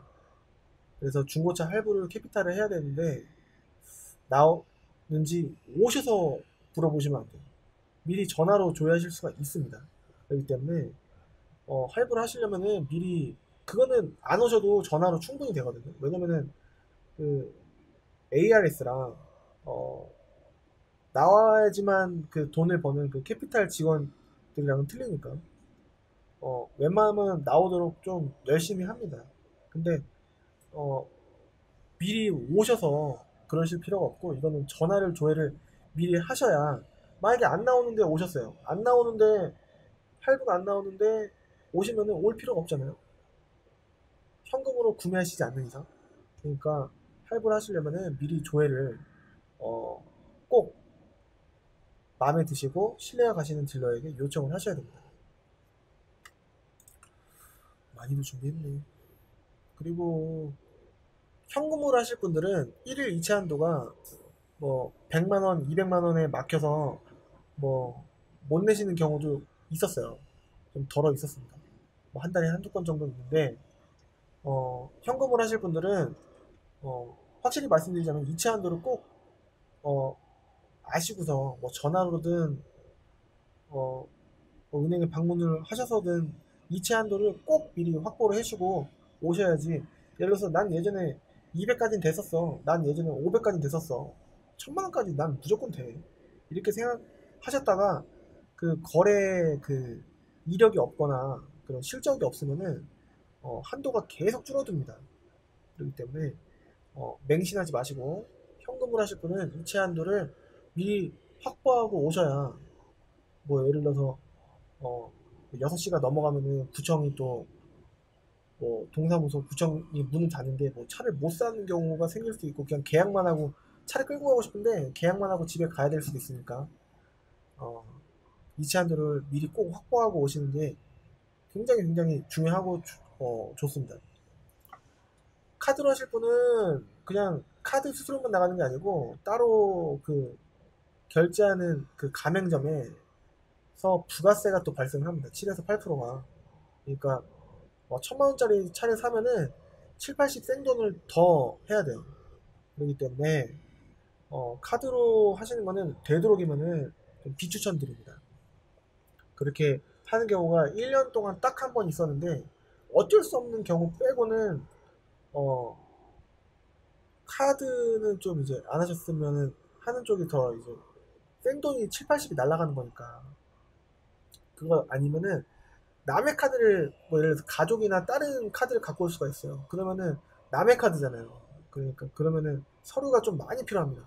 그래서 중고차 할부를 캐피탈을 해야 되는데 나오는지 오셔서 물어보시면 안 돼요. 미리 전화로 조회하실 수가 있습니다. 그렇기 때문에 할부를 하시려면은 미리 그거는 안 오셔도 전화로 충분히 되거든요. 왜냐면은 그 ARS랑 나와야지만 그 돈을 버는 그 캐피탈 직원들이랑은 틀리니까 웬만하면 나오도록 좀 열심히 합니다. 근데 어, 미리 오셔서 그러실 필요가 없고 이거는 전화를 조회를 미리 하셔야 만약에 안 나오는데 오셨어요. 안 나오는데 할부가 안 나오는데 오시면은 올 필요가 없잖아요. 현금으로 구매하시지 않는 이상. 그러니까 할부를 하시려면은 미리 조회를 꼭 마음에 드시고 신뢰가 가시는 딜러에게 요청을 하셔야 됩니다. 많이도 준비했네. 그리고 현금으로 하실 분들은 1일 이체 한도가 뭐 100만원, 200만원에 막혀서 뭐 못 내시는 경우도 있었어요. 좀 덜어 있었습니다. 뭐 한 달에 한두 건 정도 있는데 현금으로 하실 분들은 확실히 말씀드리자면 이체 한도를 꼭 어, 아시고서 뭐 전화로든 뭐 은행에 방문을 하셔서든 이체 한도를 꼭 미리 확보를 해주고 오셔야지. 예를 들어서 난 예전에 200까지는 됐었어. 난 예전에 500까지는 됐었어. 1000만원까지 난 무조건 돼. 이렇게 생각하셨다가 거래 이력이 없거나 그런 실적이 없으면은 한도가 계속 줄어듭니다. 그렇기 때문에 맹신하지 마시고 현금으로 하실 분은 이체 한도를 미리 확보하고 오셔야 뭐 예를 들어서 6시가 넘어가면은 구청이 또 뭐 동사무소 구청이 문을 닫는데 뭐 차를 못 사는 경우가 생길 수도 있고 그냥 계약만 하고 차를 끌고 가고 싶은데 계약만 하고 집에 가야 될 수도 있으니까 어, 이체 한도를 미리 꼭 확보하고 오시는 게 굉장히 중요하고 좋습니다. 카드로 하실 분은 그냥 카드 수수료만 나가는 게 아니고 따로 결제하는 가맹점에서 부가세가 또 발생합니다. 7에서 8%가. 그러니까 1000만원짜리 차를 사면은 7, 80 생돈을 더 해야 돼요. 그렇기 때문에 카드로 하시는 거는 되도록이면은 좀 비추천드립니다. 그렇게 하는 경우가 1년 동안 딱 한 번 있었는데 어쩔 수 없는 경우 빼고는 어, 카드는 좀 이제 안 하셨으면은 하는 쪽이 더 이제 생돈이 7, 80이 날아가는 거니까. 그거 아니면은 남의 카드를 뭐 예를 들어서 가족이나 다른 카드를 갖고 올 수가 있어요. 그러면은 남의 카드잖아요. 그러니까 그러면은 서류가 좀 많이 필요합니다.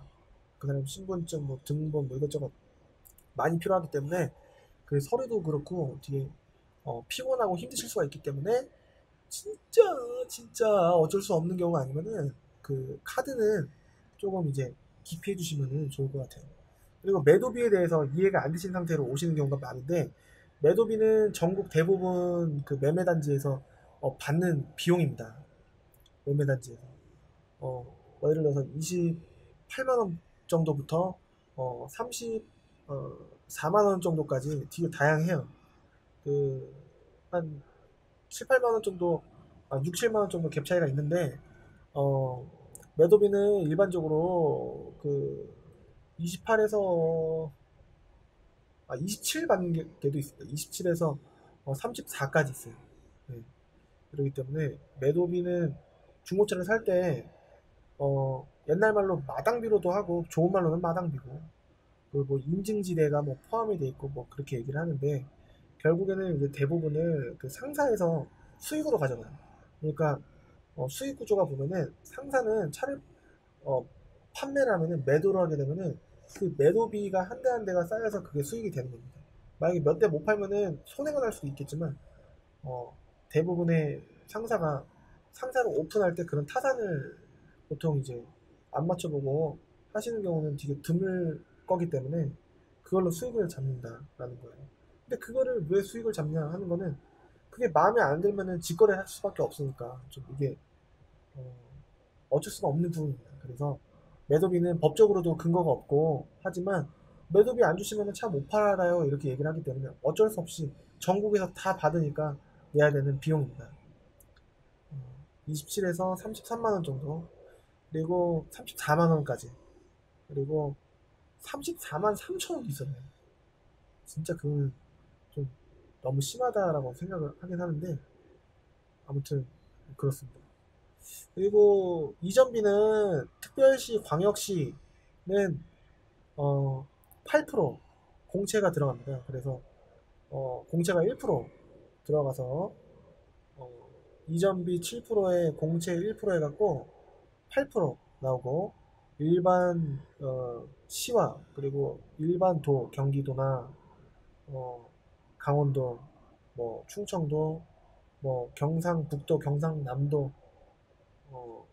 그 사람 신분증, 뭐 등본, 뭐 이것저것 많이 필요하기 때문에 그 서류도 그렇고 되게 피곤하고 힘드실 수가 있기 때문에 진짜 진짜 어쩔 수 없는 경우가 아니면은 그 카드는 조금 이제 기피해 주시면은 좋을 것 같아요. 그리고 매도비에 대해서 이해가 안 되신 상태로 오시는 경우가 많은데 매도비는 전국 대부분 그 매매단지에서 받는 비용입니다. 매매단지에서 예를 들어서 28만 원 정도부터 34만 원 정도까지 되게 다양해요. 그 한 7, 8만 원 정도, 6, 7만 원 정도 갭 차이가 있는데 어, 매도비는 일반적으로 그 28에서 27 받는 게도 있습니다. 27에서 34까지 있어요. 네. 그렇기 때문에 매도비는 중고차를 살 때 옛날 말로 마당비로도 하고 좋은 말로는 마당비고 그리고 뭐 인증지대가 뭐 포함이 돼 있고 뭐 그렇게 얘기를 하는데 결국에는 이제 대부분을 그 상사에서 수익으로 가져가요. 그러니까 수익 구조가 보면은 상사는 차를 어, 판매를 하면은 매도를 하게 되면은 그 매도비가 한 대 한 대가 쌓여서 그게 수익이 되는 겁니다. 만약에 몇 대 못 팔면은 손해가 날 수도 있겠지만 어, 대부분의 상사를 오픈할 때 그런 타산을 보통 이제 안 맞춰보고 하시는 경우는 되게 드물 거기 때문에 그걸로 수익을 잡는다라는 거예요. 근데 그거를 왜 수익을 잡냐 하는 거는 그게 마음에 안 들면은 직거래 할 수밖에 없으니까 좀 이게 어, 어쩔 수가 없는 부분입니다. 그래서 매도비는 법적으로도 근거가 없고 하지만 매도비 안 주시면 차 못 팔아요 이렇게 얘기를 하기 때문에 어쩔 수 없이 전국에서 다 받으니까 내야 되는 비용입니다. 27에서 33만 원 정도 그리고 34만 원까지 그리고 34만 3천 원도 있었네요. 진짜 그건 좀 너무 심하다라고 생각을 하긴 하는데 아무튼 그렇습니다. 그리고 이전비는 특별시, 광역시는 8% 공채가 들어갑니다. 그래서 공채가 1% 들어가서 어, 이전비 7%에 공채 1% 해갖고 8% 나오고 일반 시와 그리고 일반 도 경기도나 어, 강원도 뭐 충청도 뭐 경상북도 경상남도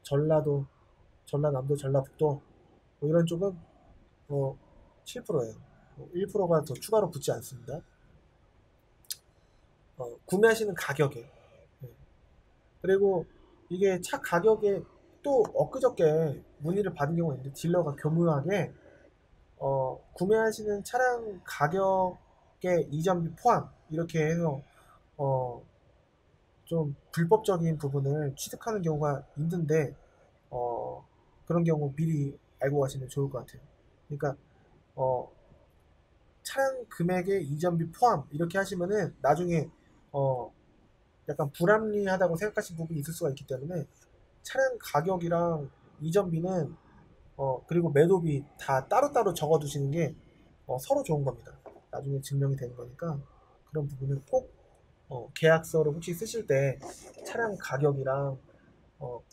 전라도 전라남도 전라북도 뭐 이런 쪽은 7%예요. 1%가 더 추가로 붙지 않습니다. 구매하시는 가격에. 네. 그리고 이게 차 가격에 또 엊그저께 문의를 받은 경우가 있는데 딜러가 교묘하게 구매하시는 차량 가격에 이전비 포함 이렇게 해서 어, 좀 불법적인 부분을 취득하는 경우가 있는데 어, 그런 경우 미리 알고 가시면 좋을 것 같아요. 그러니까 어, 차량 금액에 이전비 포함 이렇게 하시면은 나중에 어, 약간 불합리하다고 생각하시는 부분이 있을 수가 있기 때문에 차량 가격이랑 이전비는 그리고 매도비 다 따로따로 적어두시는 게 서로 좋은 겁니다. 나중에 증명이 되는 거니까 그런 부분은 꼭 계약서를 혹시 쓰실 때 차량 가격이랑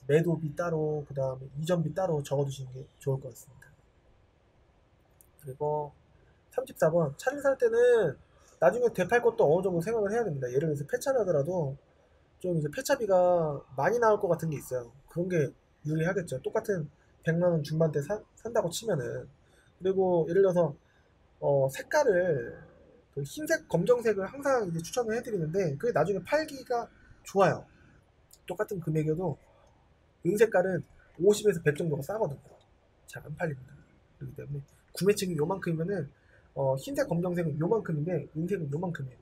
매도비 따로 그 다음에 이전비 따로 적어두시는 게 좋을 것 같습니다. 그리고 34번 차를 살 때는 나중에 되팔 것도 어느 정도 생각을 해야 됩니다. 예를 들어서 폐차를 하더라도 좀 이제 폐차비가 많이 나올 것 같은 게 있어요. 그런 게 유리하겠죠. 똑같은 100만 원 중반대 산다고 치면은 그리고 예를 들어서 색깔을 그 흰색, 검정색을 항상 이제 추천을 해드리는데 그게 나중에 팔기가 좋아요. 똑같은 금액이어도 은색깔은 50에서 100 정도가 싸거든요. 잘 안 팔립니다. 그렇기 때문에 구매층이 요만큼이면은 흰색, 검정색은 요만큼인데 은색은 요만큼이에요.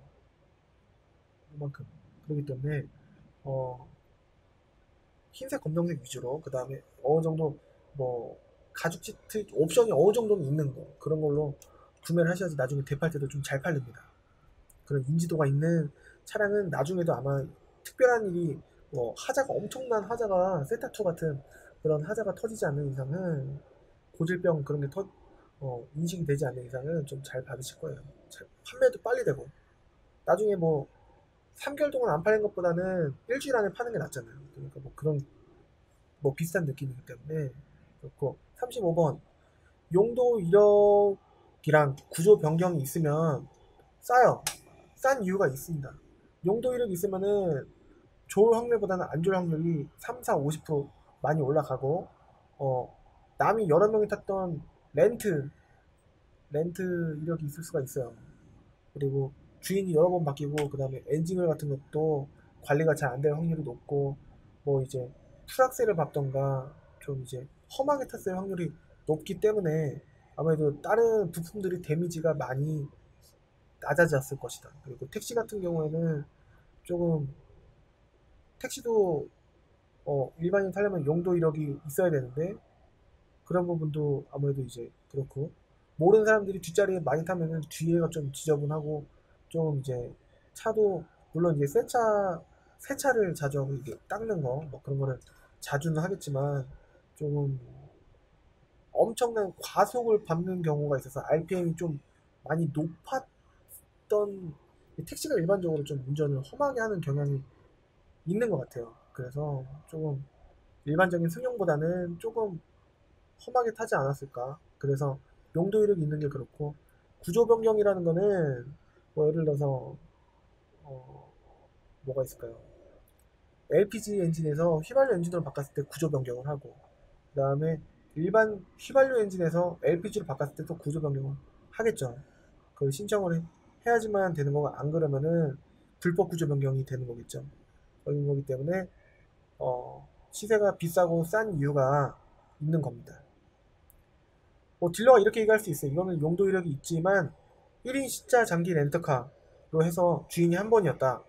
요만큼. 그렇기 때문에 어, 흰색, 검정색 위주로 그 다음에 어느 정도 뭐 가죽 짙은 옵션이 어느 정도는 있는 거 그런 걸로 구매를 하셔야지 나중에 되팔 때도 좀 잘 팔립니다. 그런 인지도가 있는 차량은 나중에도 아마 특별한 일이 하자가 엄청난 하자가 세타2 같은 그런 하자가 터지지 않는 이상은 고질병 그런 게 인식이 되지 않는 이상은 좀 잘 받으실 거예요. 판매도 빨리 되고 나중에 뭐 3개월 동안 안 파는 것보다는 일주일 안에 파는 게 낫잖아요. 그러니까 뭐 그런 뭐 비슷한 느낌이기 때문에 그렇고 35번 용도 이력이랑 구조 변경이 있으면 싸요. 싼 이유가 있습니다. 용도 이력이 있으면은 좋을 확률보다는 안 좋을 확률이 3, 4, 50% 많이 올라가고 남이 여러 명이 탔던 렌트 이력이 있을 수가 있어요. 그리고 주인이 여러 번 바뀌고 그 다음에 엔진오일 같은 것도 관리가 잘 안 될 확률이 높고 뭐 이제 풀악셀을 밟던가 좀 이제 험하게 탔을 확률이 높기 때문에 아무래도 다른 부품들이 데미지가 많이 낮아졌을 것이다. 그리고 택시 같은 경우에는 조금 택시도 일반인 타려면 용도 이력이 있어야 되는데 그런 부분도 아무래도 이제 그렇고 모르는 사람들이 뒷자리에 많이 타면은 뒤에가 좀 지저분하고 좀 이제 차도 물론 이제 세차를 자주 하고 이게 닦는 거 뭐 그런 거를 자주는 하겠지만 좀 엄청난 과속을 밟는 경우가 있어서 RPM이 좀 많이 높았던 택시가 일반적으로 좀 운전을 험하게 하는 경향이 있는 것 같아요. 그래서 조금 일반적인 승용보다는 조금 험하게 타지 않았을까. 그래서 용도 이력이 있는 게 그렇고 구조 변경이라는 거는 뭐 예를 들어서 어, 뭐가 있을까요? LPG 엔진에서 휘발유 엔진으로 바꿨을 때 구조 변경을 하고 그 다음에 일반 휘발유 엔진에서 LPG로 바꿨을 때 또 구조 변경을 하겠죠. 그걸 신청을 해야지만 되는 거가 안 그러면은 불법 구조 변경이 되는 거겠죠. 그런 거기 때문에 시세가 비싸고 싼 이유가 있는 겁니다. 뭐 딜러가 이렇게 얘기할 수 있어요. 이거는 용도 이력이 있지만 1인 시차 장기 렌터카로 해서 주인이 한 번이었다.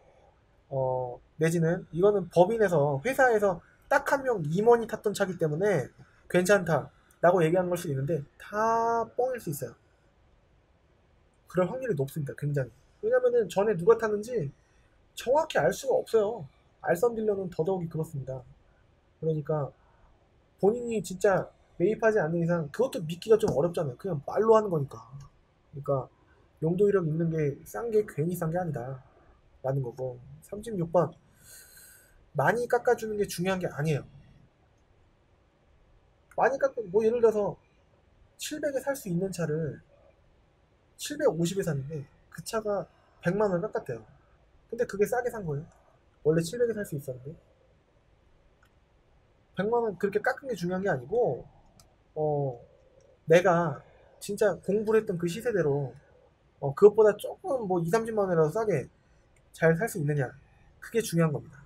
내지는 이거는 법인에서 회사에서 딱 한 명 임원이 탔던 차기 때문에 괜찮다 라고 얘기하는 걸 수 있는데 다 뻥일 수 있어요. 그럴 확률이 높습니다. 굉장히. 왜냐면은 전에 누가 탔는지 정확히 알 수가 없어요. 알선 딜러는 더더욱이 그렇습니다. 그러니까 본인이 진짜 매입하지 않는 이상 그것도 믿기가 좀 어렵잖아요. 그냥 말로 하는 거니까. 그러니까 용도 이력 있는 게 싼 게 괜히 싼 게 아니다 라는 거고 36번 많이 깎아주는 게 중요한 게 아니에요. 많이 깎아 뭐 예를 들어서 700에 살 수 있는 차를 750에 샀는데 그 차가 100만 원 깎았대요. 근데 그게 싸게 산 거예요. 원래 700에 살 수 있었는데 100만 원 그렇게 깎은 게 중요한 게 아니고 내가 진짜 공부를 했던 그 시세대로 그것보다 조금 뭐 2, 30만 원이라도 싸게 잘 살 수 있느냐 그게 중요한 겁니다.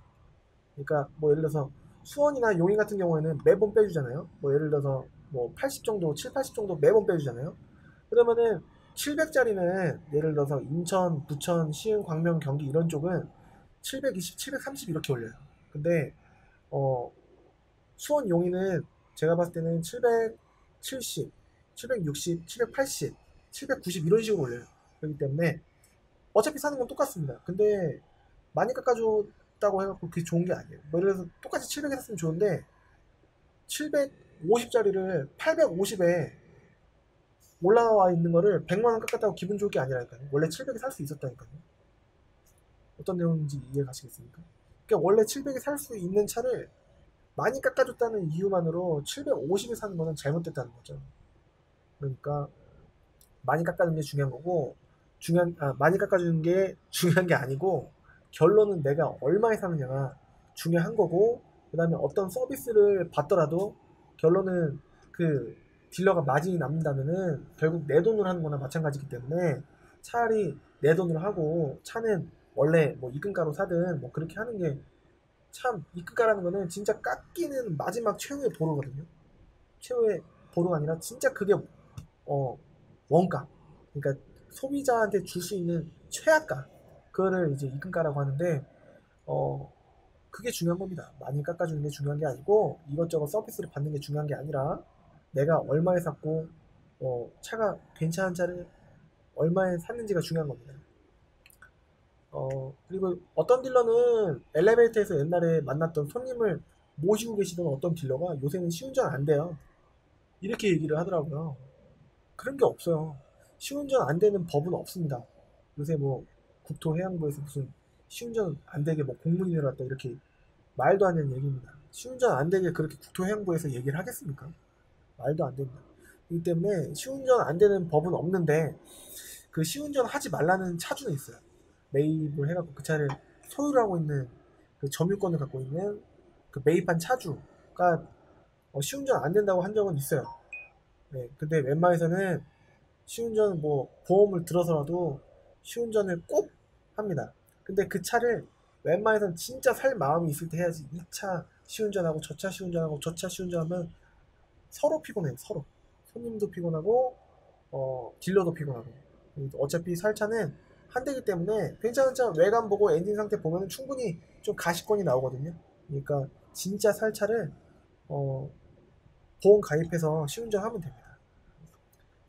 그러니까 뭐 예를 들어서 수원이나 용인 같은 경우에는 매번 빼주잖아요. 뭐 예를 들어서 뭐 80 정도, 7, 80 정도 매번 빼주잖아요. 그러면은 700짜리는 예를 들어서 인천, 부천, 시흥, 광명, 경기 이런 쪽은 720, 730 이렇게 올려요. 근데 어 수원 용인은 제가 봤을 때는 770, 760, 780, 790 이런 식으로 올려요. 그렇기 때문에 어차피 사는 건 똑같습니다. 근데 많이 깎아줬다고 해갖고 그게 좋은 게 아니에요. 뭐 예를 들어서 똑같이 700에 샀으면 좋은데 750짜리를 850에 올라와 있는 거를 100만 원 깎았다고 기분 좋을 게 아니라니까요. 원래 700에 살 수 있었다니까요. 어떤 내용인지 이해 가시겠습니까? 그러니까 원래 700에 살 수 있는 차를 많이 깎아줬다는 이유만으로 750에 사는 거는 잘못됐다는 거죠. 그러니까 많이 깎아주는 게 중요한 거고 많이 깎아주는 게 중요한 게 아니고 결론은 내가 얼마에 사느냐가 중요한 거고 그 다음에 어떤 서비스를 받더라도 결론은 그 딜러가 마진이 남는다면은 결국 내 돈으로 하는 거나 마찬가지이기 때문에 차라리 내 돈으로 하고 차는 원래 뭐 입금가로 사든 뭐 그렇게 하는 게 참 입금가라는 거는 진짜 깎이는 마지막 최후의 보루거든요. 최후의 보루가 아니라 진짜 그게 어, 원가. 그러니까 소비자한테 줄 수 있는 최악가. 그거를 이제 입금가라고 하는데, 어, 그게 중요한 겁니다. 많이 깎아주는 게 중요한 게 아니고, 이것저것 서비스를 받는 게 중요한 게 아니라, 내가 얼마에 샀고, 차가 괜찮은 차를 얼마에 샀는지가 중요한 겁니다. 그리고 어떤 딜러는 엘리베이터에서 옛날에 만났던 손님을 모시고 계시던 어떤 딜러가 요새는 시운전 안 돼요. 이렇게 얘기를 하더라고요. 그런 게 없어요. 시운전 안 되는 법은 없습니다. 요새 뭐 국토해양부에서 무슨 시운전 안 되게 뭐 공문이 내려왔다 이렇게 말도 안 되는 얘기입니다. 시운전 안 되게 그렇게 국토해양부에서 얘기를 하겠습니까? 말도 안 됩니다. 그렇기 때문에 시운전 안 되는 법은 없는데 그 시운전 하지 말라는 차주는 있어요. 매입을 해갖고 그 차를 소유를 하고 있는 그 점유권을 갖고 있는 그 매입한 차주가 시운전 안 된다고 한 적은 있어요. 네, 근데 웬만해서는 시운전 뭐 보험을 들어서라도 시운전을 꼭 합니다. 근데 그 차를 웬만해서는 진짜 살 마음이 있을 때 해야지. 이 차 시운전하고 저 차 시운전하고 저 차 시운전하면 서로 피곤해요. 서로. 손님도 피곤하고 딜러도 피곤하고. 어차피 살 차는 한 대기 때문에 괜찮은 차 외관 보고 엔진 상태 보면 충분히 좀 가시권이 나오거든요. 그러니까 진짜 살 차를 어, 보험 가입해서 시운전하면 됩니다.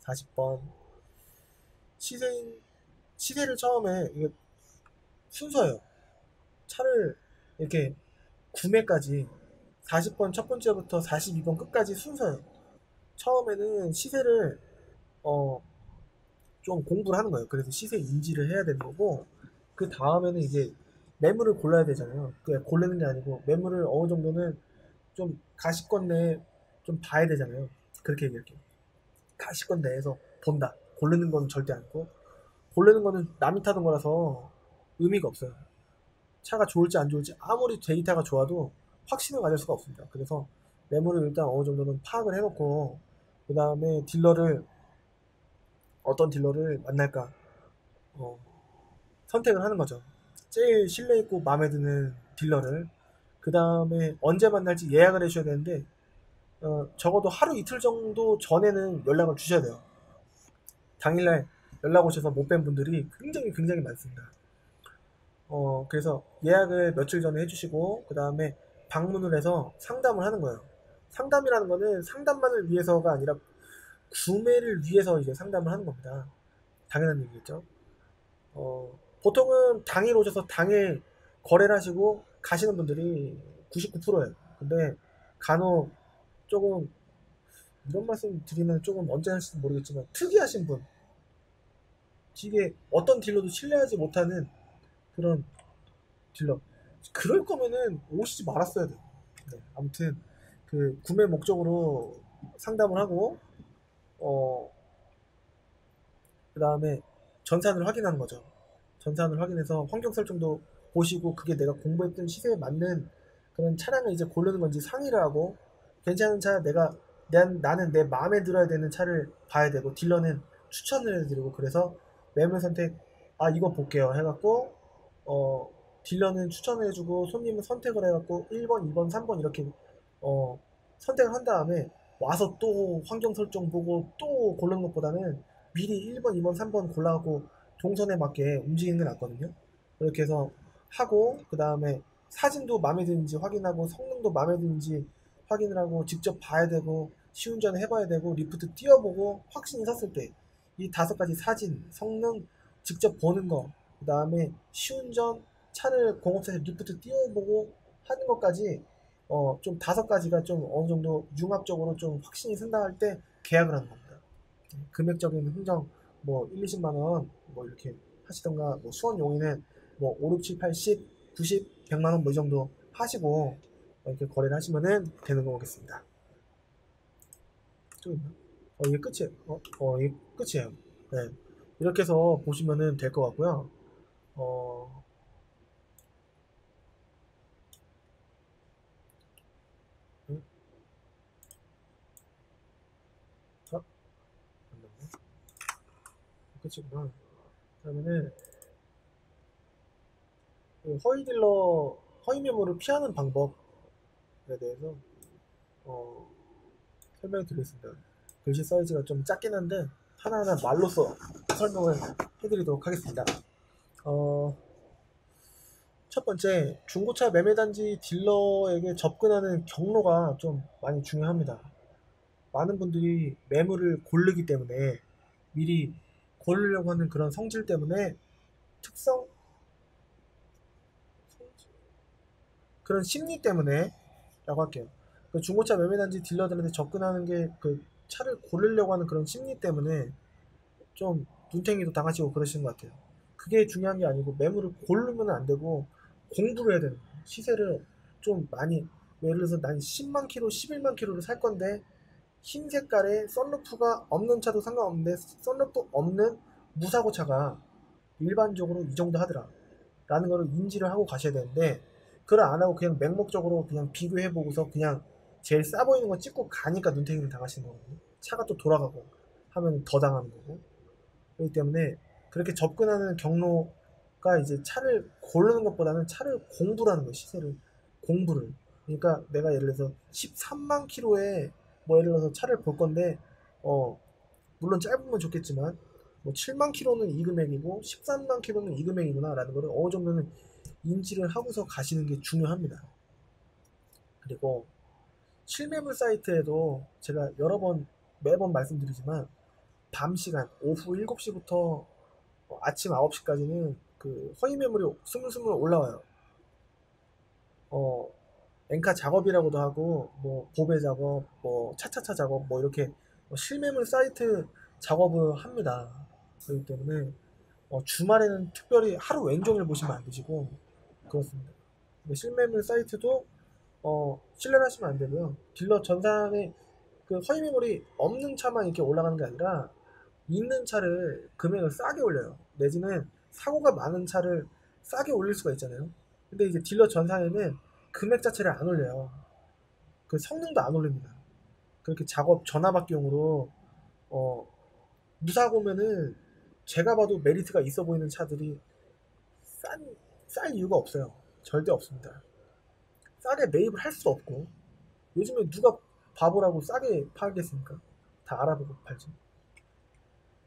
40번 시세를 처음에 이게 순서예요. 차를 이렇게 구매까지 40번 첫 번째부터 42번 끝까지 순서예요. 처음에는 시세를 어, 좀 공부를 하는 거예요. 그래서 시세 인지를 해야 되는 거고 그 다음에는 이제 매물을 골라야 되잖아요. 그 고르는 게 아니고 매물을 어느 정도는 좀 가시권 내에 좀 봐야 되잖아요. 그렇게 얘기할게요. 가시권 내에서 본다. 고르는 건 절대 아니고 고르는 거는 남이 타던 거라서 의미가 없어요. 차가 좋을지 안 좋을지 아무리 데이터가 좋아도 확신을 가질 수가 없습니다. 그래서 매물을 일단 어느 정도는 파악을 해놓고 그 다음에 딜러를 어떤 딜러를 만날까 어, 선택을 하는 거죠. 제일 신뢰 있고 마음에 드는 딜러를 그 다음에 언제 만날지 예약을 해주셔야 되는데 적어도 하루 이틀 정도 전에는 연락을 주셔야 돼요. 당일날 연락 오셔서 못 뵌 분들이 굉장히 많습니다. 그래서 예약을 며칠 전에 해주시고 그 다음에 방문을 해서 상담을 하는 거예요. 상담이라는 거는 상담만을 위해서가 아니라 구매를 위해서 이제 상담을 하는 겁니다. 당연한 얘기겠죠. 보통은 당일 오셔서 당일 거래를 하시고 가시는 분들이 99%예요. 근데 간혹 조금 이런 말씀 드리면 조금 언제 하실지 모르겠지만 특이하신 분, 되게 어떤 딜러도 신뢰하지 못하는 그런 딜러. 그럴 거면은 오시지 말았어야 돼요. 네, 아무튼 그 구매 목적으로 상담을 하고 그 다음에 전산을 확인하는 거죠. 전산을 확인해서 환경 설정도 보시고 그게 내가 공부했던 시세에 맞는 그런 차량을 이제 고르는 건지 상의를 하고 괜찮은 차 나는 내 마음에 들어야 되는 차를 봐야 되고 딜러는 추천을 해드리고 그래서 매물 선택 이거 볼게요 해갖고 어 딜러는 추천을 해주고 손님은 선택을 해갖고 1번, 2번, 3번 이렇게 어 선택을 한 다음에 와서 또 환경 설정 보고 또 고르는 것보다는 미리 1번, 2번, 3번 골라갖고 동선에 맞게 움직이는 게 낫거든요. 그렇게 해서 하고 그 다음에 사진도 마음에 드는지 확인하고 성능도 마음에 드는지 확인을 하고 직접 봐야 되고 시운전 해봐야 되고 리프트 띄워보고 확신이 섰을 때 이 5가지 사진, 성능 직접 보는 거, 그 다음에 시운전 차를 공업사에서 리프트 띄워보고 하는 것까지 좀 5가지가 좀 어느 정도 융합적으로 좀 확신이 선다 할 때 계약을 하는 겁니다. 금액적인 흥정 뭐 1, 20만 원 뭐 이렇게 하시던가 뭐 수원 용인은 뭐 5, 6, 7, 8, 10, 90, 100만 원 뭐 이 정도 하시고 이렇게 거래를 하시면은 되는 거겠습니다. 또 있나? 이게 끝이에요. 이게 끝이에요. 네. 이렇게 해서 보시면은 될 것 같고요. 어, 응? 잠깐만요. 끝이구나. 그러면은 허위 딜러, 허위 매물을 피하는 방법에 대해서 어, 설명해 드리겠습니다. 글씨 사이즈가 좀 작긴 한데 하나하나 말로써 설명을 해드리도록 하겠습니다. 어, 첫 번째, 중고차 매매단지 딜러에게 접근하는 경로가 좀 많이 중요합니다. 많은 분들이 매물을 고르기 때문에 미리 고르려고 하는 그런 성질 때문에 특성, 그런 심리 때문에 라고 할게요. 그 중고차 매매단지 딜러들한테 접근하는 게 그 차를 고르려고 하는 그런 심리 때문에 좀 눈탱이도 당하시고 그러시는 것 같아요. 그게 중요한 게 아니고 매물을 고르면 안 되고 공부를 해야 되는 거예요. 시세를 좀 많이, 예를 들어서 난 10만 킬로, 11만 킬로를 살 건데 흰 색깔에 썬루프가 없는 차도 상관없는데 썬루프 없는 무사고 차가 일반적으로 이 정도 하더라 라는 거를 인지를 하고 가셔야 되는데, 그걸 안 하고 그냥 맹목적으로 그냥 비교해보고서 그냥 제일 싸 보이는 거 찍고 가니까 눈탱이를 당하시는 거거든요. 차가 또 돌아가고 하면 더 당하는 거고. 그렇기 때문에 그렇게 접근하는 경로가 이제 차를 고르는 것보다는 차를 공부를 하는 거예요. 시세를 공부를. 그러니까 내가 예를 들어서 13만 킬로에 뭐 예를 들어서 차를 볼 건데 어 물론 짧으면 좋겠지만 뭐 7만 킬로는 이 금액이고 13만 킬로는 이 금액이구나 라는 거를 어느 정도는 인지를 하고서 가시는 게 중요합니다. 그리고 실매물 사이트에도 제가 여러 번 매번 말씀드리지만 밤 시간 오후 7시부터 아침 9시까지는 그 허위 매물이 스물스물 올라와요. 어, 엔카 작업이라고도 하고 뭐 보배 작업, 뭐 차차차 작업, 뭐 이렇게 실매물 사이트 작업을 합니다. 그렇기 때문에 주말에는 특별히 하루 왼종일 보시면 안 되시고 그렇습니다. 실매물 사이트도 신뢰하시면 안 되고요. 딜러 전산에 그 허위 매물이 없는 차만 이렇게 올라가는 게 아니라 있는 차를 금액을 싸게 올려요. 내지는 사고가 많은 차를 싸게 올릴 수가 있잖아요. 근데 이제 딜러 전산에는 금액 자체를 안 올려요. 그 성능도 안 올립니다. 그렇게 작업 전화받기용으로 어, 무사고면은 제가 봐도 메리트가 있어 보이는 차들이 쌀 이유가 없어요. 절대 없습니다. 싸게 매입을 할 수도 없고, 요즘에 누가 바보라고 싸게 팔겠습니까? 다 알아보고 팔지.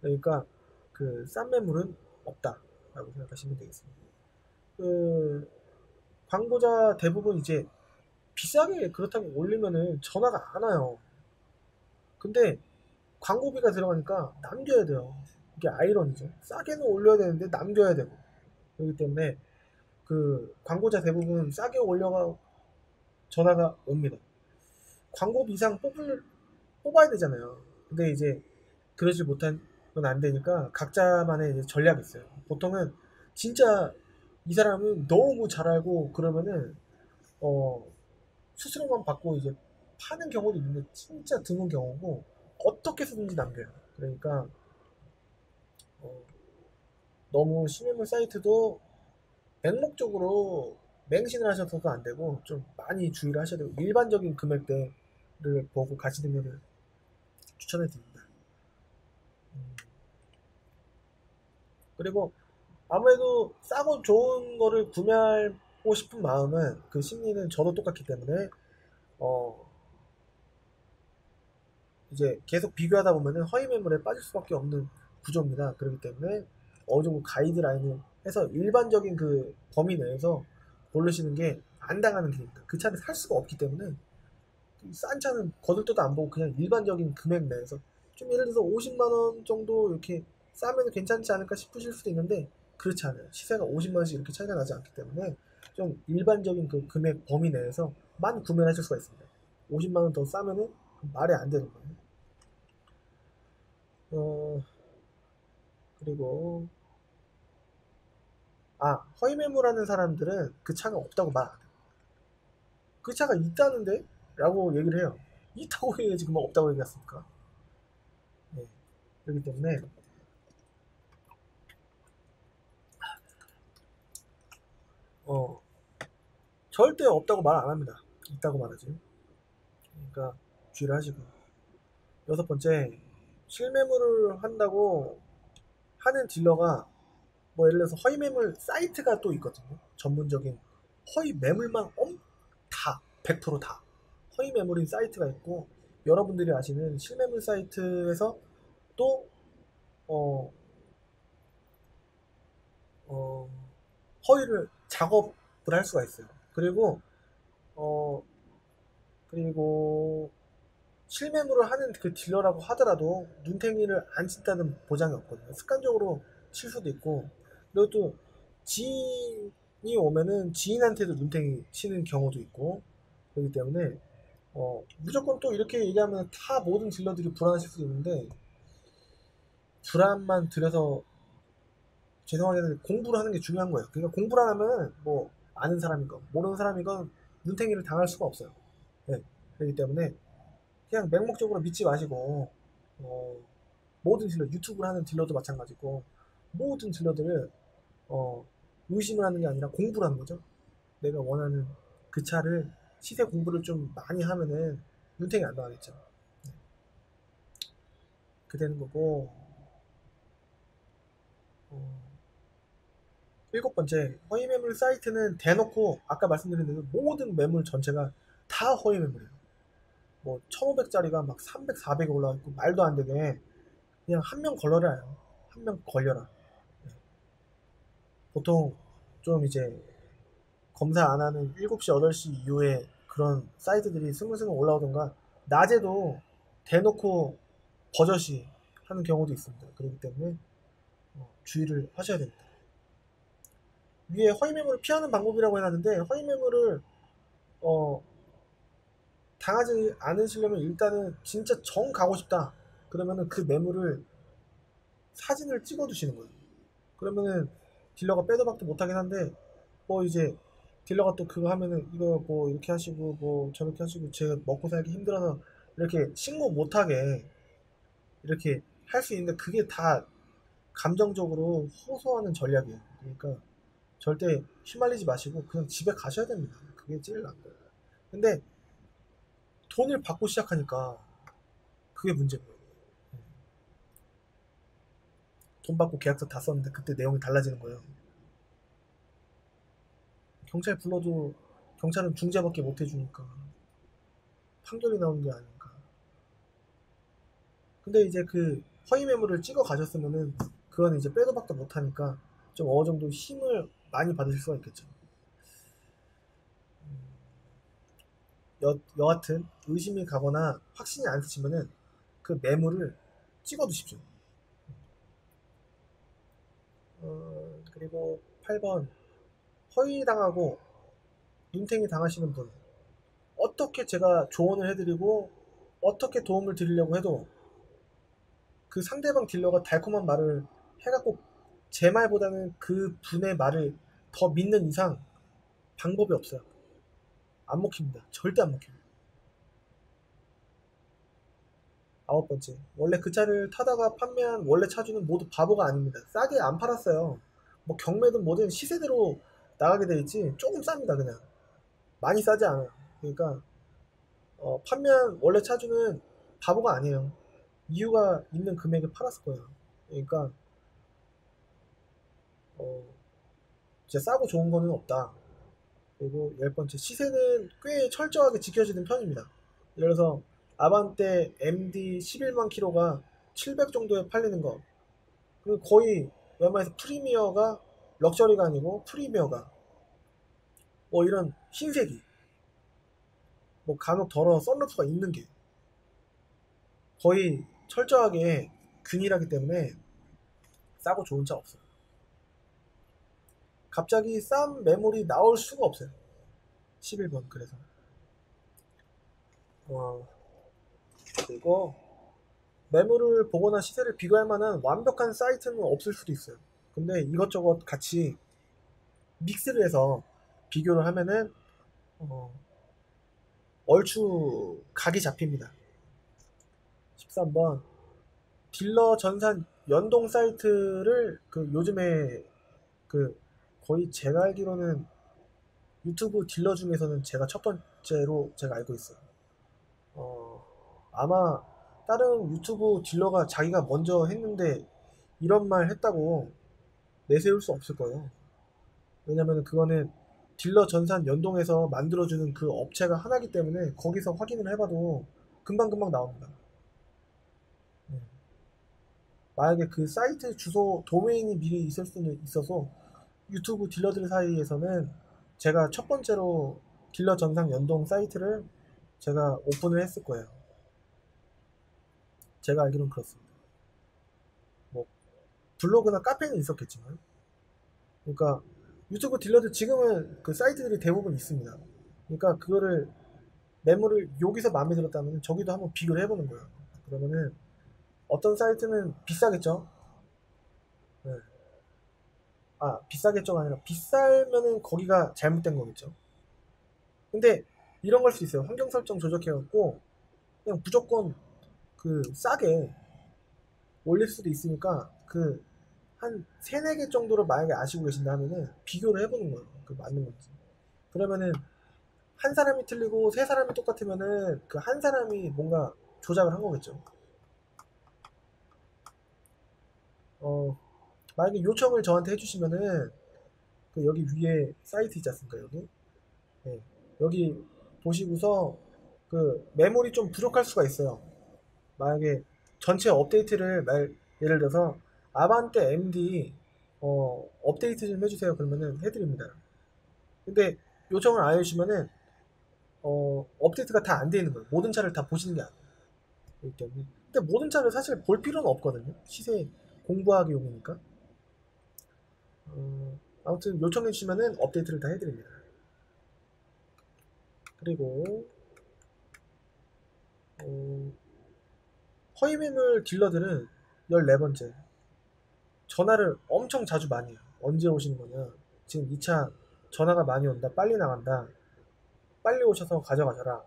그러니까 그 싼 매물은 없다라고 생각하시면 되겠습니다. 그 광고자 대부분 이제 비싸게 그렇다고 올리면은 전화가 안 와요. 근데 광고비가 들어가니까 남겨야 돼요. 이게 아이러니죠. 싸게는 올려야 되는데 남겨야 되고. 그렇기 때문에 그 광고자 대부분 싸게 올려가 전화가 옵니다. 광고비 이상 뽑아야 되잖아요. 근데 이제 그러지 못한 건 안 되니까 각자만의 이제 전략이 있어요. 보통은 진짜 이 사람은 너무 잘 알고 그러면은 어 수수료만 받고 이제 파는 경우도 있는데 진짜 드문 경우고 어떻게 쓰든지 남겨요. 그러니까 어, 너무 시민물 사이트도 맹목적으로 맹신을 하셔서도 안 되고 좀 많이 주의를 하셔야 되고 일반적인 금액대를 보고 가시는 것을 추천해 드립니다. 그리고 아무래도 싸고 좋은 거를 구매하고 싶은 마음은 그 심리는 저도 똑같기 때문에 어 이제 계속 비교하다 보면은 허위 매물에 빠질 수밖에 없는 구조입니다. 그렇기 때문에 어느 정도 가이드라인을 해서 일반적인 그 범위 내에서 고르시는 게 안 당하는 길입니다. 그 차를 살 수가 없기 때문에 싼 차는 거들떠도 안 보고 그냥 일반적인 금액 내에서 좀 예를 들어서 50만 원 정도 이렇게 싸면 괜찮지 않을까 싶으실 수도 있는데 그렇지 않아요. 시세가 50만 원씩 이렇게 차이가 나지 않기 때문에 좀 일반적인 그 금액 범위 내에서만 구매를 하실 수가 있습니다. 50만 원 더 싸면은 말이 안 되는 거예요. 어, 그리고 허위 매물하는 사람들은 그 차가 없다고 말 안 해요. 그 차가 있다는데? 라고 얘기를 해요. 있다고 얘기해야지 그만 없다고 얘기했습니까? 네. 그렇기 때문에 어, 절대 없다고 말 안 합니다. 있다고 말하지. 그러니까 주의를 하시고. 여섯 번째, 실매물을 한다고 하는 딜러가 뭐 예를 들어서 허위 매물 사이트가 또 있거든요. 전문적인 허위 매물만 다 100%다 허위 매물인 사이트가 있고, 여러분들이 아시는 실매물 사이트에서 또 어, 어, 허위를 작업을 할 수가 있어요. 그리고 어, 그리고 실매물을 하는 그 딜러라고 하더라도 눈탱이를 안 친다는 보장이 없거든요. 습관적으로 칠 수도 있고, 그리고 또 지 오면은 지인한테도 눈탱이 치는 경우도 있고 그렇기 때문에 무조건 또 이렇게 얘기하면 다 모든 딜러들이 불안하실 수도 있는데 불안만 들여서 죄송하게는 공부를 하는 게 중요한 거예요. 그러니까 공부를 안 하면 뭐 아는 사람이건 모르는 사람이건 눈탱이를 당할 수가 없어요. 네. 그렇기 때문에 그냥 맹목적으로 믿지 마시고 어, 모든 딜러 유튜브를 하는 딜러도 마찬가지고 모든 딜러들을 의심을 하는 게 아니라 공부를 하는 거죠. 내가 원하는 그 차를 시세 공부를 좀 많이 하면은 눈탱이 안 나가겠죠. 네. 그 되는 거고 어, 일곱 번째 허위 매물 사이트는 대놓고 아까 말씀드린 대로 모든 매물 전체가 다 허위 매물이에요. 뭐 1500짜리가 막 300, 400에 올라와 있고 말도 안 되게 그냥 한 명 걸러라요. 한 명 걸려라. 네. 보통 좀 이제 검사 안 하는 7시, 8시 이후에 그런 사이트들이 스물스물 올라오던가 낮에도 대놓고 버젓이 하는 경우도 있습니다. 그렇기 때문에 주의를 하셔야 됩니다. 위에 허위 매물을 피하는 방법이라고 해놨는데 허위 매물을 어, 당하지 않으시려면 일단은 진짜 정 가고 싶다. 그러면은 그 매물을 사진을 찍어 두시는 거예요. 그러면은 딜러가 빼도 박도 못하긴 한데 뭐 이제 딜러가 또 그거 하면은 이거 뭐 이렇게 하시고 뭐 저렇게 하시고 제가 먹고 살기 힘들어서 이렇게 신고 못하게 이렇게 할 수 있는데 그게 다 감정적으로 호소하는 전략이에요. 그러니까 절대 휘말리지 마시고 그냥 집에 가셔야 됩니다. 그게 제일 나은 거예요. 근데 돈을 받고 시작하니까 그게 문제인 거예요. 돈 받고 계약서 다 썼는데 그때 내용이 달라지는 거예요. 경찰 불러도 경찰은 중재밖에 못 해주니까 판결이 나오는 게 아닌가. 근데 이제 그 허위 매물을 찍어 가셨으면은 그건 이제 빼도 박도 못하니까 좀 어느 정도 힘을 많이 받으실 수가 있겠죠. 여하튼 의심이 가거나 확신이 안 드시면은 그 매물을 찍어 두십시오. 그리고 8번 허위당하고 눈탱이 당하시는 분 어떻게 제가 조언을 해드리고 어떻게 도움을 드리려고 해도 그 상대방 딜러가 달콤한 말을 해갖고 제 말보다는 그 분의 말을 더 믿는 이상 방법이 없어요. 안 먹힙니다. 절대 안 먹힙니다. 아홉 번째, 원래 그 차를 타다가 판매한 원래 차주는 모두 바보가 아닙니다. 싸게 안 팔았어요. 뭐 경매든 뭐든 시세대로 나가게 돼 있지 조금 쌉니다 그냥. 많이 싸지 않아요. 그러니까 판매한 원래 차주는 바보가 아니에요. 이유가 있는 금액에 팔았을 거예요. 그러니까 어, 진짜 싸고 좋은 거는 없다. 그리고 열 번째, 시세는 꽤 철저하게 지켜지는 편입니다. 예를 들어서 아반떼 MD 11만 킬로가 700 정도에 팔리는 거. 그리고 거의 웬만해서 프리미어가 럭셔리가 아니고 프리미어가 뭐 이런 흰색이 뭐 간혹 더러 썬루프가 있는 게 거의 철저하게 균일하기 때문에 싸고 좋은 차 없어요. 갑자기 싼 매물이 나올 수가 없어요. 11번 그래서 어, 그리고 매물을 보거나 시세를 비교할 만한 완벽한 사이트는 없을 수도 있어요. 근데 이것저것 같이 믹스를 해서 비교를 하면은 어, 얼추 각이 잡힙니다. 13번 딜러 전산 연동 사이트를 그 요즘에 그 거의 제가 알기로는 유튜브 딜러 중에서는 제가 첫 번째로 제가 알고 있어요. 어, 아마 다른 유튜브 딜러가 자기가 먼저 했는데 이런 말 했다고 내세울 수 없을 거예요. 왜냐면 그거는 딜러 전산 연동해서 만들어주는 그 업체가 하나기 때문에 거기서 확인을 해봐도 금방금방 나옵니다. 네. 만약에 그 사이트 주소 도메인이 미리 있을 수는 있어서 유튜브 딜러들 사이에서는 제가 첫 번째로 딜러 전산 연동 사이트를 제가 오픈을 했을 거예요. 제가 알기로는 그렇습니다. 뭐 블로그나 카페는 있었겠지만 그러니까 유튜브 딜러들 지금은 그 사이트들이 대부분 있습니다. 그러니까 그거를 매물을 여기서 마음에 들었다면 저기도 한번 비교를 해보는 거예요. 그러면은 어떤 사이트는 비싸겠죠? 네. 아, 비싸겠죠가 아니라 비싸면은 거기가 잘못된 거겠죠. 근데 이런 걸 수 있어요. 환경 설정 조작해갖고 그냥 무조건 그 싸게 올릴 수도 있으니까 그 한 3, 4개 정도로 만약에 아시고 계신다면은 비교를 해보는 거예요. 그 맞는 건지. 그러면은 한 사람이 틀리고 세 사람이 똑같으면은 그 한 사람이 뭔가 조작을 한 거겠죠. 만약에 요청을 저한테 해주시면은 그 여기 위에 사이트 있지 않습니까? 여기. 네. 여기 보시고서 그 메모리 좀 부족할 수가 있어요. 만약에 전체 업데이트를 예를 들어서 아반떼 MD 업데이트 좀 해주세요. 그러면은 해드립니다. 근데 요청을 안 해주시면은 업데이트가 다 안 돼 있는 거예요. 모든 차를 다 보시는 게 아니기 때문에. 근데 모든 차를 사실 볼 필요는 없거든요. 시세 공부하기용이니까. 아무튼 요청해 주시면은 업데이트를 다 해드립니다. 그리고 허위매물 딜러들은 14번째 전화를 엄청 자주 많이 해요. 언제 오시는 거냐, 지금 이 차 전화가 많이 온다, 빨리 나간다, 빨리 오셔서 가져가셔라,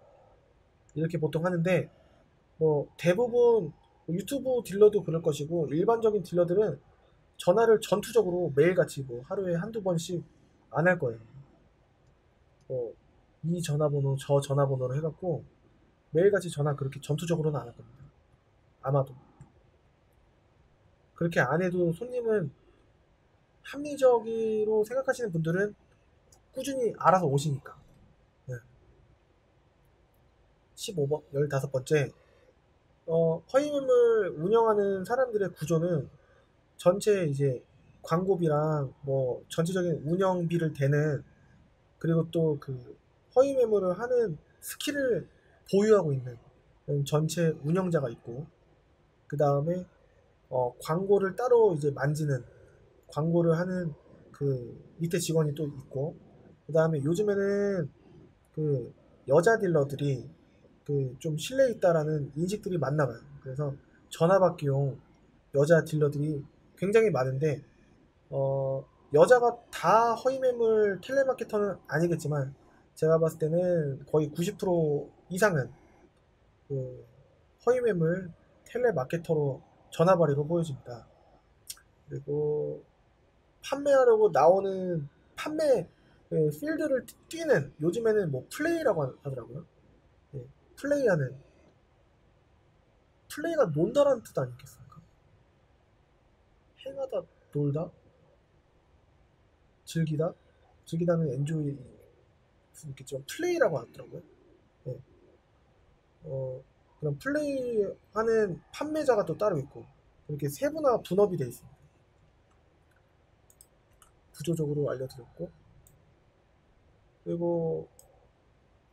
이렇게 보통 하는데 뭐 대부분 유튜브 딜러도 그럴 것이고 일반적인 딜러들은 전화를 전투적으로 매일같이 뭐 하루에 한두 번씩 안 할 거예요. 이 전화번호 저 전화번호로 해갖고 매일같이 전화 그렇게 전투적으로는 안 할 겁니다. 아마도 그렇게 안 해도 손님은 합리적으로 생각하시는 분들은 꾸준히 알아서 오시니까. 네. 15번 15번째 허위매물 운영하는 사람들의 구조는 전체 이제 광고비랑 뭐 전체적인 운영비를 대는, 그리고 또 그 허위매물을 하는 스킬을 보유하고 있는 전체 운영자가 있고, 그 다음에 광고를 따로 이제 만지는, 광고를 하는 그 밑에 직원이 또 있고, 그 다음에 요즘에는 그 여자 딜러들이 그 좀 신뢰 있다라는 인식들이 많나 봐요. 그래서 전화받기용 여자 딜러들이 굉장히 많은데 여자가 다 허위매물 텔레마케터는 아니겠지만 제가 봤을 때는 거의 90% 이상은 그 허위매물 텔레마케터로 전화발이로 보여집니다. 그리고 판매하려고 나오는 판매 필드를 뛰는, 요즘에는 뭐 플레이라고 하더라고요. 예, 플레이하는, 플레이가 논다라는 뜻 아니겠습니까? 행하다, 놀다, 즐기다, 즐기다는 엔조이 수 있겠지만 플레이라고 하더라고요. 예. 그럼 플레이하는 판매자가 또 따로 있고 이렇게 세분화 분업이 돼 있습니다. 구조적으로 알려드렸고, 그리고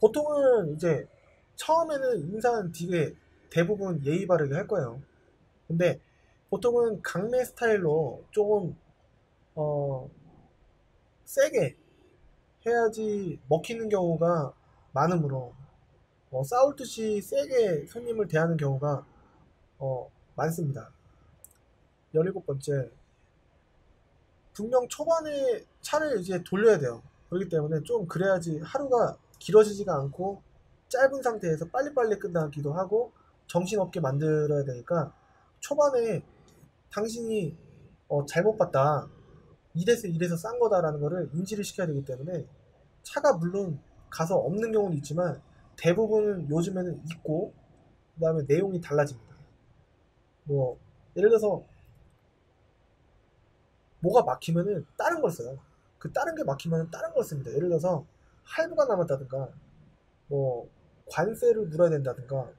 보통은 이제 처음에는 인사는 되게 대부분 예의 바르게 할 거예요. 근데 보통은 강매 스타일로 조금 세게 해야지 먹히는 경우가 많으므로 싸울 듯이 세게 손님을 대하는 경우가 많습니다. 17번째, 분명 초반에 차를 이제 돌려야 돼요. 그렇기 때문에 좀 그래야지 하루가 길어지지가 않고 짧은 상태에서 빨리빨리 끝나기도 하고 정신없게 만들어야 되니까 초반에 당신이 잘못 봤다, 이래서 싼 거다라는 거를 인지를 시켜야 되기 때문에 차가 물론 가서 없는 경우는 있지만 대부분은 요즘에는 있고, 그 다음에 내용이 달라집니다. 뭐 예를 들어서 뭐가 막히면은 다른 걸 써요. 그 다른 게 막히면은 다른 걸 씁니다. 예를 들어서 할부가 남았다든가, 뭐 관세를 물어야 된다든가,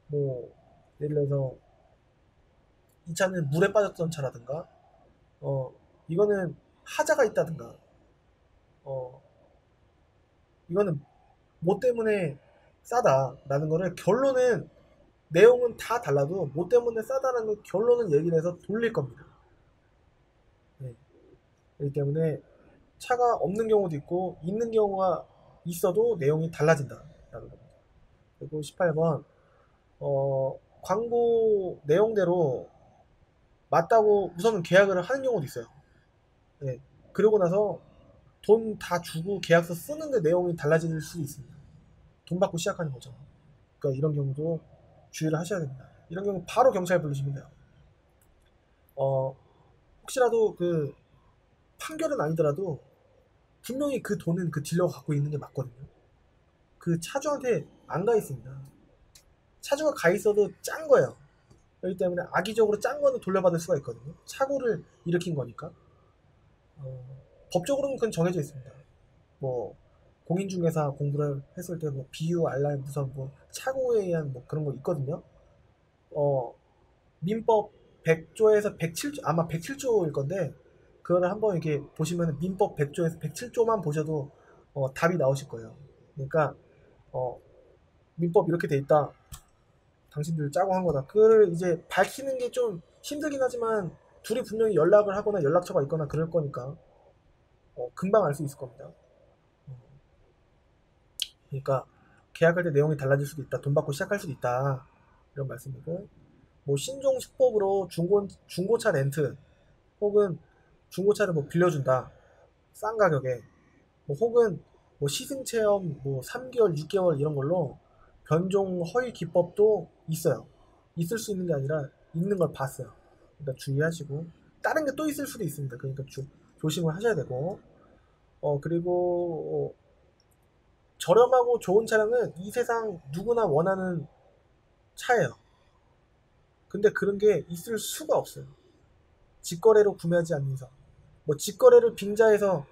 뭐 예를 들어서 이 차는 물에 빠졌던 차라든가, 이거는 하자가 있다든가, 어 이거는 뭐 때문에 싸다라는 거를 결론은, 내용은 다 달라도 뭐 때문에 싸다라는 걸 결론은 얘기를 해서 돌릴 겁니다. 네. 그렇기 때문에 차가 없는 경우도 있고 있는 경우가 있어도 내용이 달라진다라는 겁니다. 그리고 18번 광고 내용대로 맞다고 우선은 계약을 하는 경우도 있어요. 네. 그러고 나서 돈 다 주고 계약서 쓰는데 내용이 달라질 수도 있습니다. 돈 받고 시작하는 거죠. 그러니까 이런 경우도 주의를 하셔야 됩니다. 이런 경우 바로 경찰 부르시면 돼요. 혹시라도 그 판결은 아니더라도 분명히 그 돈은 그 딜러가 갖고 있는 게 맞거든요. 그 차주한테 안 가 있습니다. 차주가 가 있어도 짠 거예요. 그렇기 때문에 악의적으로 짠 거는 돌려받을 수가 있거든요. 사고를 일으킨 거니까. 법적으로는 그건 정해져 있습니다. 뭐 공인중개사 공부를 했을 때 뭐 비유, 알람, 무선 뭐 착오에 의한 뭐 그런 거 있거든요. 민법 100조에서 107조, 아마 107조일 건데 그거를 한번 이렇게 보시면 민법 100조에서 107조만 보셔도 답이 나오실 거예요. 그러니까 민법 이렇게 돼 있다. 당신들 짜고 한 거다. 그걸 이제 밝히는 게 좀 힘들긴 하지만 둘이 분명히 연락을 하거나 연락처가 있거나 그럴 거니까 금방 알 수 있을 겁니다. 그러니까 계약할 때 내용이 달라질 수도 있다. 돈 받고 시작할 수도 있다. 이런 말씀이고, 뭐 신종 수법으로 중고차 렌트 혹은 중고차를 뭐 빌려준다. 싼 가격에 뭐 혹은 뭐 시승 체험 뭐 3개월, 6개월 이런 걸로 변종 허위 기법도 있어요. 있을 수 있는 게 아니라 있는 걸 봤어요. 그러니까 주의하시고 다른 게 또 있을 수도 있습니다. 그러니까 조심을 하셔야 되고 그리고 저렴하고 좋은 차량은 이 세상 누구나 원하는 차예요. 근데 그런 게 있을 수가 없어요. 직거래로 구매하지 않는 이상. 뭐 직거래를 빙자해서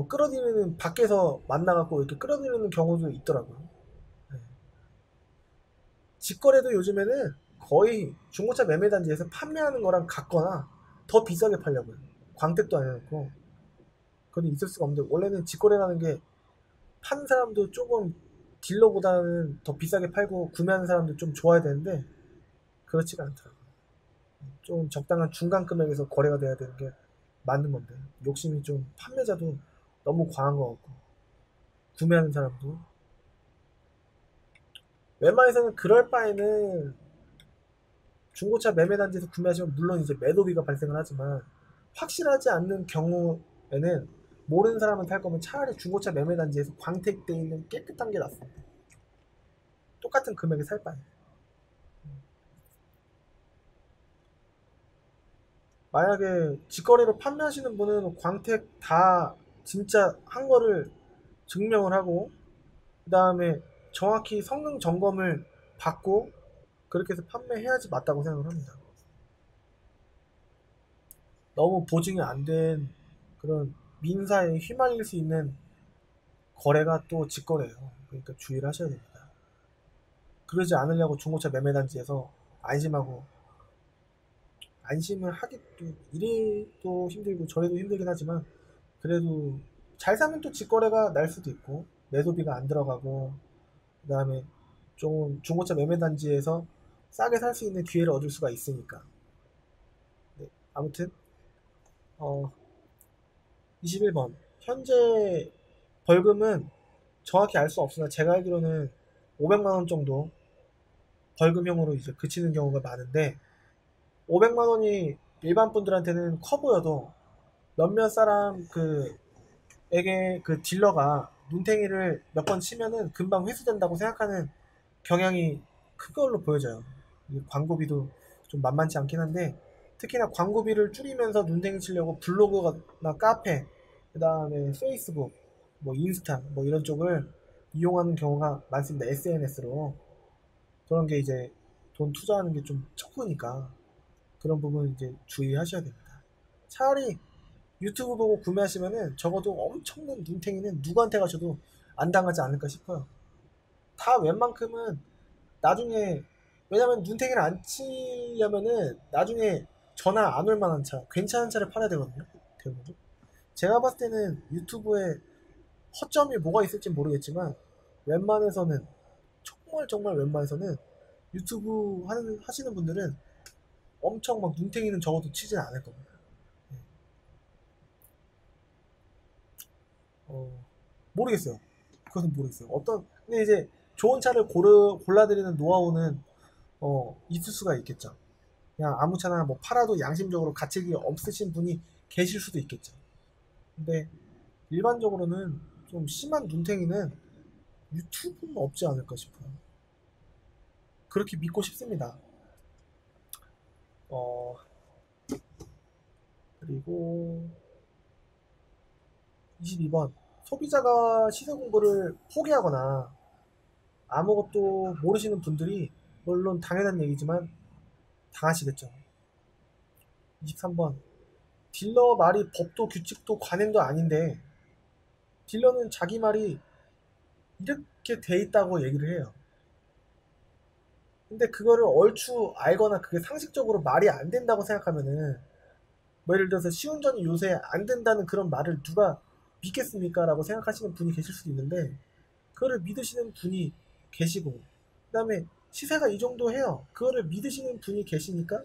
끌어들이는 밖에서 만나갖고 이렇게 끌어들이는 경우도 있더라고요. 네. 직거래도 요즘에는 거의 중고차 매매단지에서 판매하는 거랑 같거나 더 비싸게 팔려고요. 광택도 안 해놓고. 그건 있을 수가 없는데 원래는 직거래라는 게 파는 사람도 조금 딜러보다는 더 비싸게 팔고 구매하는 사람도 좀 좋아야 되는데 그렇지가 않더라고요. 좀 적당한 중간 금액에서 거래가 돼야 되는 게 맞는 건데 욕심이 좀 판매자도 너무 과한 것 같고 구매하는 사람도 웬만해서는 그럴 바에는 중고차 매매단지에서 구매하시면 물론 이제 매도비가 발생을 하지만 확실하지 않는 경우에는 모르는 사람한테 할 거면 차라리 중고차 매매단지에서 광택되어 있는 깨끗한 게 낫습니다. 똑같은 금액에 살 바에. 만약에 직거래로 판매하시는 분은 광택 다 진짜 한 거를 증명을 하고 그 다음에 정확히 성능 점검을 받고 그렇게 해서 판매해야지 맞다고 생각을 합니다. 너무 보증이 안 된 그런 민사에 휘말릴 수 있는 거래가 또 직거래예요. 그러니까 주의를 하셔야 됩니다. 그러지 않으려고 중고차 매매단지에서 안심하고 안심을 하기도 이래도 힘들고 저래도 힘들긴 하지만 그래도 잘 사면 또 직거래가 날 수도 있고 매도비가 안 들어가고 그 다음에 좀 중고차 매매단지에서 싸게 살 수 있는 기회를 얻을 수가 있으니까. 네, 아무튼 21번 현재 벌금은 정확히 알 수 없으나 제가 알기로는 500만 원 정도 벌금형으로 이제 그치는 경우가 많은데 500만 원이 일반 분들한테는 커 보여도 몇몇 사람 에게 그 딜러가 눈탱이를 몇 번 치면은 금방 회수된다고 생각하는 경향이 큰 걸로 보여져요. 광고비도 좀 만만치 않긴 한데 특히나 광고비를 줄이면서 눈탱이 치려고 블로그나 카페, 그 다음에 페이스북, 뭐 인스타, 뭐 이런 쪽을 이용하는 경우가 많습니다. SNS로. 그런 게 이제 돈 투자하는 게 좀 적으니까 그런 부분 이제 주의하셔야 됩니다. 차라리 유튜브 보고 구매하시면은 적어도 엄청난 눈탱이는 누구한테 가셔도 안 당하지 않을까 싶어요. 다 웬만큼은 나중에 왜냐면 눈탱이를 안 치려면은 나중에 전화 안 올 만한 차, 괜찮은 차를 팔아야 되거든요. 대부분. 제가 봤을 때는 유튜브에 허점이 뭐가 있을지 모르겠지만 웬만해서는 정말 웬만해서는 유튜브 하시는 분들은 엄청 막 눈탱이는 적어도 치진 않을 겁니다. 네. 모르겠어요. 그것은 모르겠어요. 근데 이제 좋은 차를 골라드리는 노하우는 있을 수가 있겠죠. 그냥 아무 차나 뭐 팔아도 양심적으로 가책이 없으신 분이 계실 수도 있겠죠. 근데 일반적으로는 좀 심한 눈탱이는 유튜브는 없지 않을까 싶어요. 그렇게 믿고 싶습니다. 그리고 22번. 소비자가 시세 공부를 포기하거나 아무것도 모르시는 분들이, 물론 당연한 얘기지만 당하시겠죠. 23번. 딜러 말이 법도 규칙도 관행도 아닌데 딜러는 자기 말이 이렇게 돼 있다고 얘기를 해요. 근데 그거를 얼추 알거나 그게 상식적으로 말이 안 된다고 생각하면은, 뭐 예를 들어서 시운전이 요새 안 된다는 그런 말을 누가 믿겠습니까? 라고 생각하시는 분이 계실 수도 있는데, 그거를 믿으시는 분이 계시고, 그 다음에 시세가 이 정도 해요. 그거를 믿으시는 분이 계시니까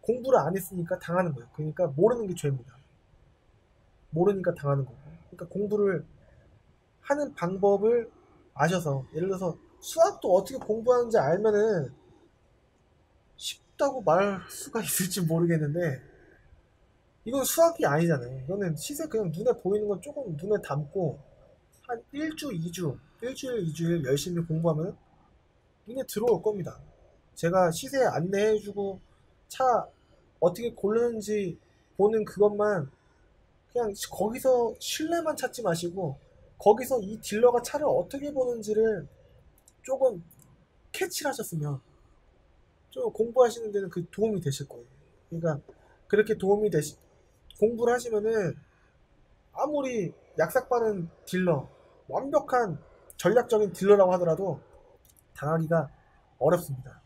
공부를 안 했으니까 당하는 거예요. 그러니까 모르는 게 죄입니다. 모르니까 당하는 거고. 그러니까 공부를 하는 방법을 아셔서, 예를 들어서 수학도 어떻게 공부하는지 알면은 쉽다고 말할 수가 있을지 모르겠는데, 이건 수학이 아니잖아요. 이거는 시세 그냥 눈에 보이는 건 조금 눈에 담고 한 1주, 2주, 일주일, 2주일 열심히 공부하면 눈에 들어올 겁니다. 제가 시세 안내해주고 차 어떻게 고르는지 보는 그것만, 그냥 거기서 신뢰만 찾지 마시고 거기서 이 딜러가 차를 어떻게 보는지를 조금 캐치를 하셨으면 좀 공부하시는 데는 그 도움이 되실 거예요. 그러니까 그렇게 공부를 하시면은 아무리 약삭빠른 딜러, 완벽한 전략적인 딜러라고 하더라도 당하기가 어렵습니다.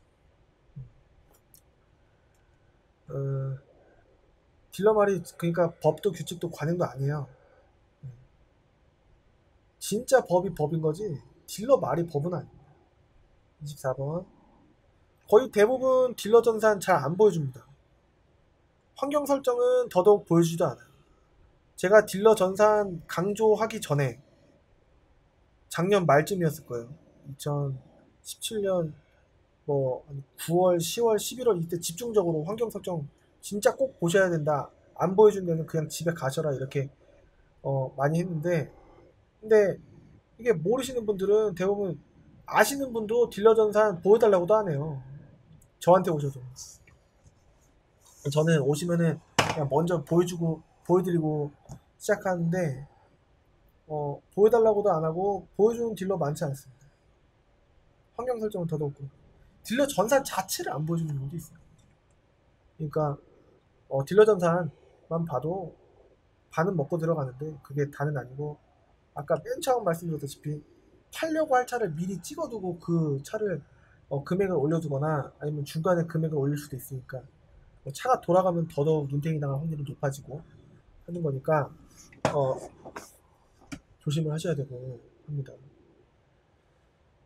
딜러 말이 그러니까 법도 규칙도 관행도 아니에요. 진짜 법이 법인 거지 딜러 말이 법은 아니에요. 24번. 거의 대부분 딜러 전산 잘 안 보여줍니다. 환경 설정은 더더욱 보여주지도 않아요. 제가 딜러 전산 강조하기 전에 작년 말쯤이었을 거예요. 2017년 뭐 9월, 10월, 11월 이때 집중적으로 환경 설정 진짜 꼭 보셔야 된다. 안 보여준 데는 그냥 집에 가셔라 이렇게 많이 했는데, 근데 이게 모르시는 분들은 대부분, 아시는 분도 딜러 전산 보여달라고도 하네요. 저한테 오셔서. 저는 오시면은 그냥 먼저 보여드리고 시작하는데, 보여달라고도 안 하고 보여주는 딜러 많지 않습니다. 환경 설정은 더더욱 그렇고. 딜러 전산 자체를 안 보여주는 경우도 있어요. 그러니까 딜러 전산만 봐도 반은 먹고 들어가는데 그게 다는 아니고, 아까 맨 처음 말씀드렸다시피 팔려고 할 차를 미리 찍어두고 그 차를 금액을 올려두거나 아니면 중간에 금액을 올릴 수도 있으니까, 차가 돌아가면 더더욱 눈탱이 당할 확률이 높아지고 하는 거니까 조심을 하셔야 되고 합니다.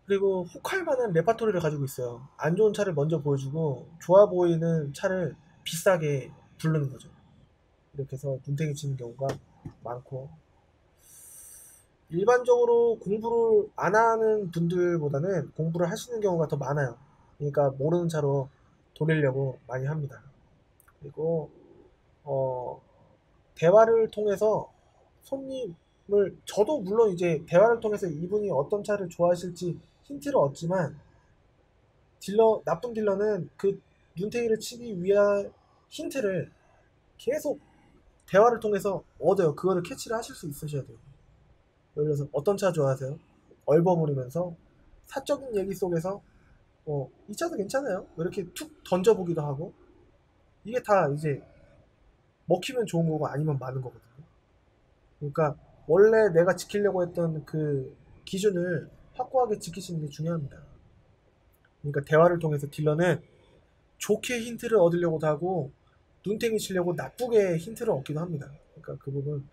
그리고 혹할 만한 레파토리를 가지고 있어요. 안 좋은 차를 먼저 보여주고 좋아 보이는 차를 비싸게 부르는 거죠. 이렇게 해서 눈탱이 치는 경우가 많고, 일반적으로 공부를 안 하는 분들보다는 공부를 하시는 경우가 더 많아요. 그러니까 모르는 차로 돌리려고 많이 합니다. 그리고 대화를 통해서 저도 물론 이제 대화를 통해서 이분이 어떤 차를 좋아하실지 힌트를 얻지만, 나쁜 딜러는 그 눈탱이를 치기 위한 힌트를 계속 대화를 통해서 얻어요. 그거를 캐치를 하실 수 있으셔야 돼요. 예를 들어서 어떤 차 좋아하세요? 얼버무리면서 사적인 얘기 속에서 이 차도 괜찮아요. 이렇게 툭 던져보기도 하고, 이게 다 이제 먹히면 좋은 거고 아니면 많은 거거든요. 그러니까 원래 내가 지키려고 했던 그 기준을 확고하게 지키시는 게 중요합니다. 그러니까 대화를 통해서 딜러는 좋게 힌트를 얻으려고도 하고 눈탱이 치려고 나쁘게 힌트를 얻기도 합니다. 그러니까 그 부분,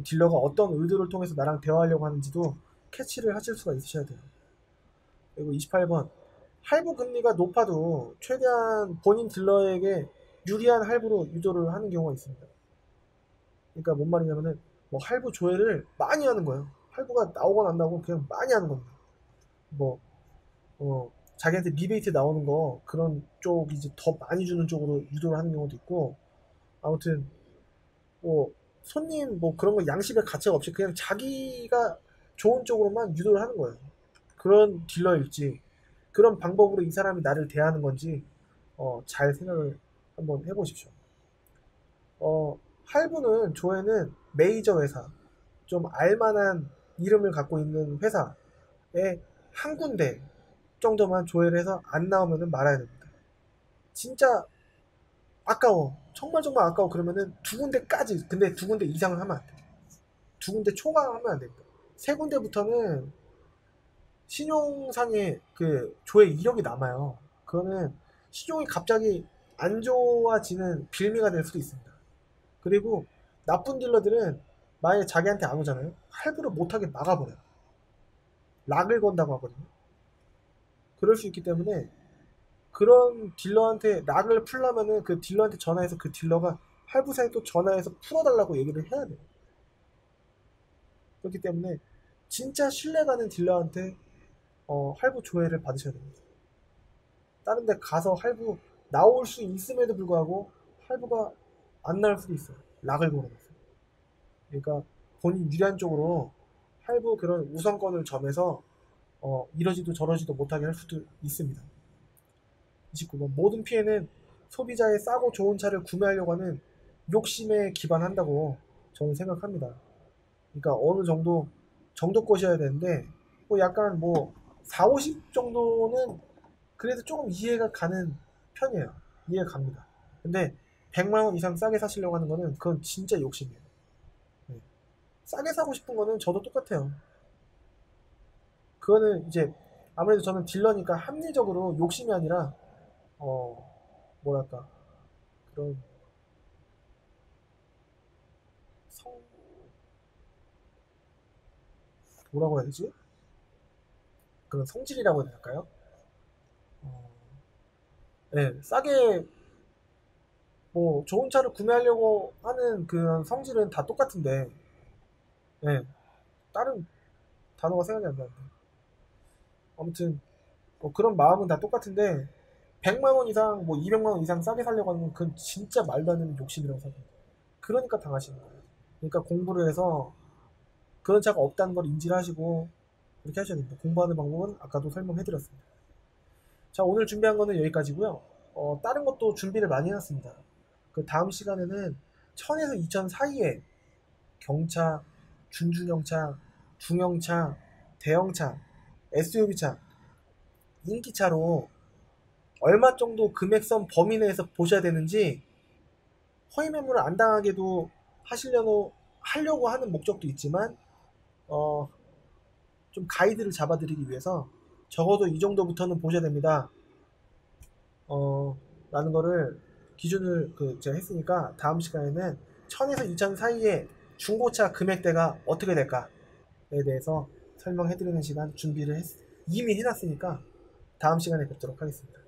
딜러가 어떤 의도를 통해서 나랑 대화하려고 하는지도 캐치를 하실 수가 있으셔야 돼요. 그리고 28번. 할부 금리가 높아도 최대한 본인 딜러에게 유리한 할부로 유도를 하는 경우가 있습니다. 그러니까 뭔 말이냐면은 뭐 할부 조회를 많이 하는 거예요. 할부가 나오건 안 나오건 그냥 많이 하는 겁니다. 뭐 자기한테 리베이트 나오는 거 그런 쪽 이제 더 많이 주는 쪽으로 유도를 하는 경우도 있고, 아무튼 뭐 손님 뭐 그런 거 양심의 가책 없이 그냥 자기가 좋은 쪽으로만 유도를 하는 거예요. 그런 딜러일지 그런 방법으로 이 사람이 나를 대하는 건지 잘 생각을 한번 해보십시오. 할부는 조회는 메이저 회사, 좀 알만한 이름을 갖고 있는 회사에 한 군데 정도만 조회를 해서 안 나오면 말아야 됩니다. 진짜 아까워. 정말 정말 아까워. 그러면은 두 군데까지, 근데 두 군데 이상을 하면 안 돼. 두 군데 초과하면 안 됩니다. 세 군데부터는 신용상의 그 조회 이력이 남아요. 그거는 신용이 갑자기 안 좋아지는 빌미가 될 수도 있습니다. 그리고 나쁜 딜러들은 만약에 자기한테 안 오잖아요. 할부를 못하게 막아버려요. 락을 건다고 하거든요. 그럴 수 있기 때문에 그런 딜러한테 락을 풀려면은 그 딜러한테 전화해서 그 딜러가 할부사에 또 전화해서 풀어달라고 얘기를 해야 돼요. 그렇기 때문에 진짜 신뢰가는 딜러한테 할부 조회를 받으셔야 됩니다. 다른 데 가서 할부 나올 수 있음에도 불구하고 할부가 안 나올 수도 있어요. 락을 걸어놨어요. 그러니까 본인 유리한 쪽으로 할부 그런 우선권을 점해서 이러지도 저러지도 못하게 할 수도 있습니다. 29번 모든 피해는 소비자의 싸고 좋은 차를 구매하려고 하는 욕심에 기반한다고 저는 생각합니다. 그러니까 어느 정도 것이어야 되는데 뭐 약간 뭐 4, 50 정도는 그래도 조금 이해가 가는 편이에요. 이해가 갑니다. 근데 100만 원 이상 싸게 사시려고 하는 거는 그건 진짜 욕심이에요. 네. 싸게 사고 싶은 거는 저도 똑같아요. 그거는 이제 아무래도 저는 딜러니까 합리적으로 욕심이 아니라 뭐랄까 그런 성 뭐라고 해야 되지? 그런 성질이라고 해야 될까요? 어, 네, 싸게 뭐 좋은 차를 구매하려고 하는 그런 성질은 다 똑같은데, 네, 다른 단어가 생각이 안 나는데. 아무튼 뭐 그런 마음은 다 똑같은데 100만 원 이상 뭐 200만 원 이상 싸게 살려고 하는 건 그건 진짜 말도 안 되는 욕심이라고 생각합니다. 그러니까 당하시는 거예요. 그러니까 공부를 해서 그런 차가 없다는 걸 인지를 하시고 그렇게 하셔야 됩니다. 공부하는 방법은 아까도 설명해드렸습니다. 자, 오늘 준비한 거는 여기까지고요. 다른 것도 준비를 많이 해놨습니다. 그 다음 시간에는 1000에서 2000 사이에 경차, 준중형차, 중형차, 대형차, SUV차, 인기차로 얼마 정도 금액선 범위 내에서 보셔야 되는지, 허위 매물을 안 당하게도 하려고 하는 목적도 있지만 좀 가이드를 잡아드리기 위해서 적어도 이 정도부터는 보셔야 됩니다. 라는 거를 기준을 제가 했으니까 다음 시간에는 1000에서 2000 사이에 중고차 금액대가 어떻게 될까에 대해서 설명해드리는 시간 준비를 이미 해놨으니까 다음 시간에 뵙도록 하겠습니다.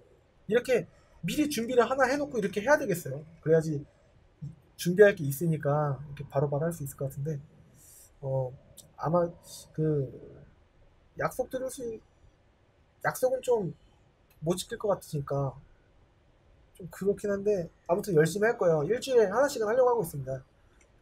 이렇게 미리 준비를 하나 해놓고 이렇게 해야 되겠어요. 그래야지 준비할 게 있으니까 이렇게 바로바로 할 수 있을 것 같은데 아마 그 약속은 좀 못 지킬 것 같으니까 좀 그렇긴 한데 아무튼 열심히 할 거예요. 일주일에 하나씩은 하려고 하고 있습니다.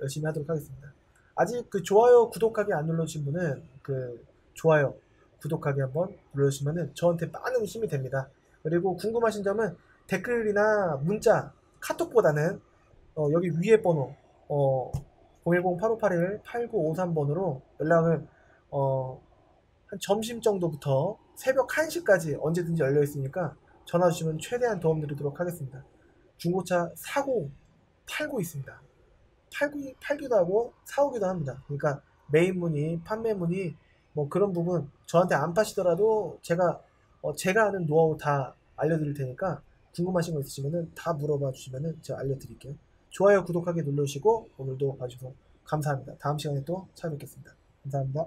열심히 하도록 하겠습니다. 아직 그 좋아요, 구독하기 안 눌러주신 분은 그 좋아요, 구독하기 한번 눌러주시면은 저한테 많은 힘이 됩니다. 그리고 궁금하신 점은 댓글이나 문자, 카톡보다는 여기 위에 번호 010-8581-8953번으로 연락을 한 점심 정도부터 새벽 1시까지 언제든지 열려 있으니까 전화 주시면 최대한 도움 드리도록 하겠습니다. 중고차 사고 팔고 있습니다. 팔기도 하고 사오기도 합니다. 그러니까 메인 문의, 판매 문의 뭐 그런 부분 저한테 안 파시더라도 제가 아는 노하우 다 알려드릴 테니까 궁금하신 거 있으시면은 다 물어봐 주시면은 제가 알려드릴게요. 좋아요, 구독하기 눌러주시고 오늘도 봐주셔서 감사합니다. 다음 시간에 또 찾아뵙겠습니다. 감사합니다.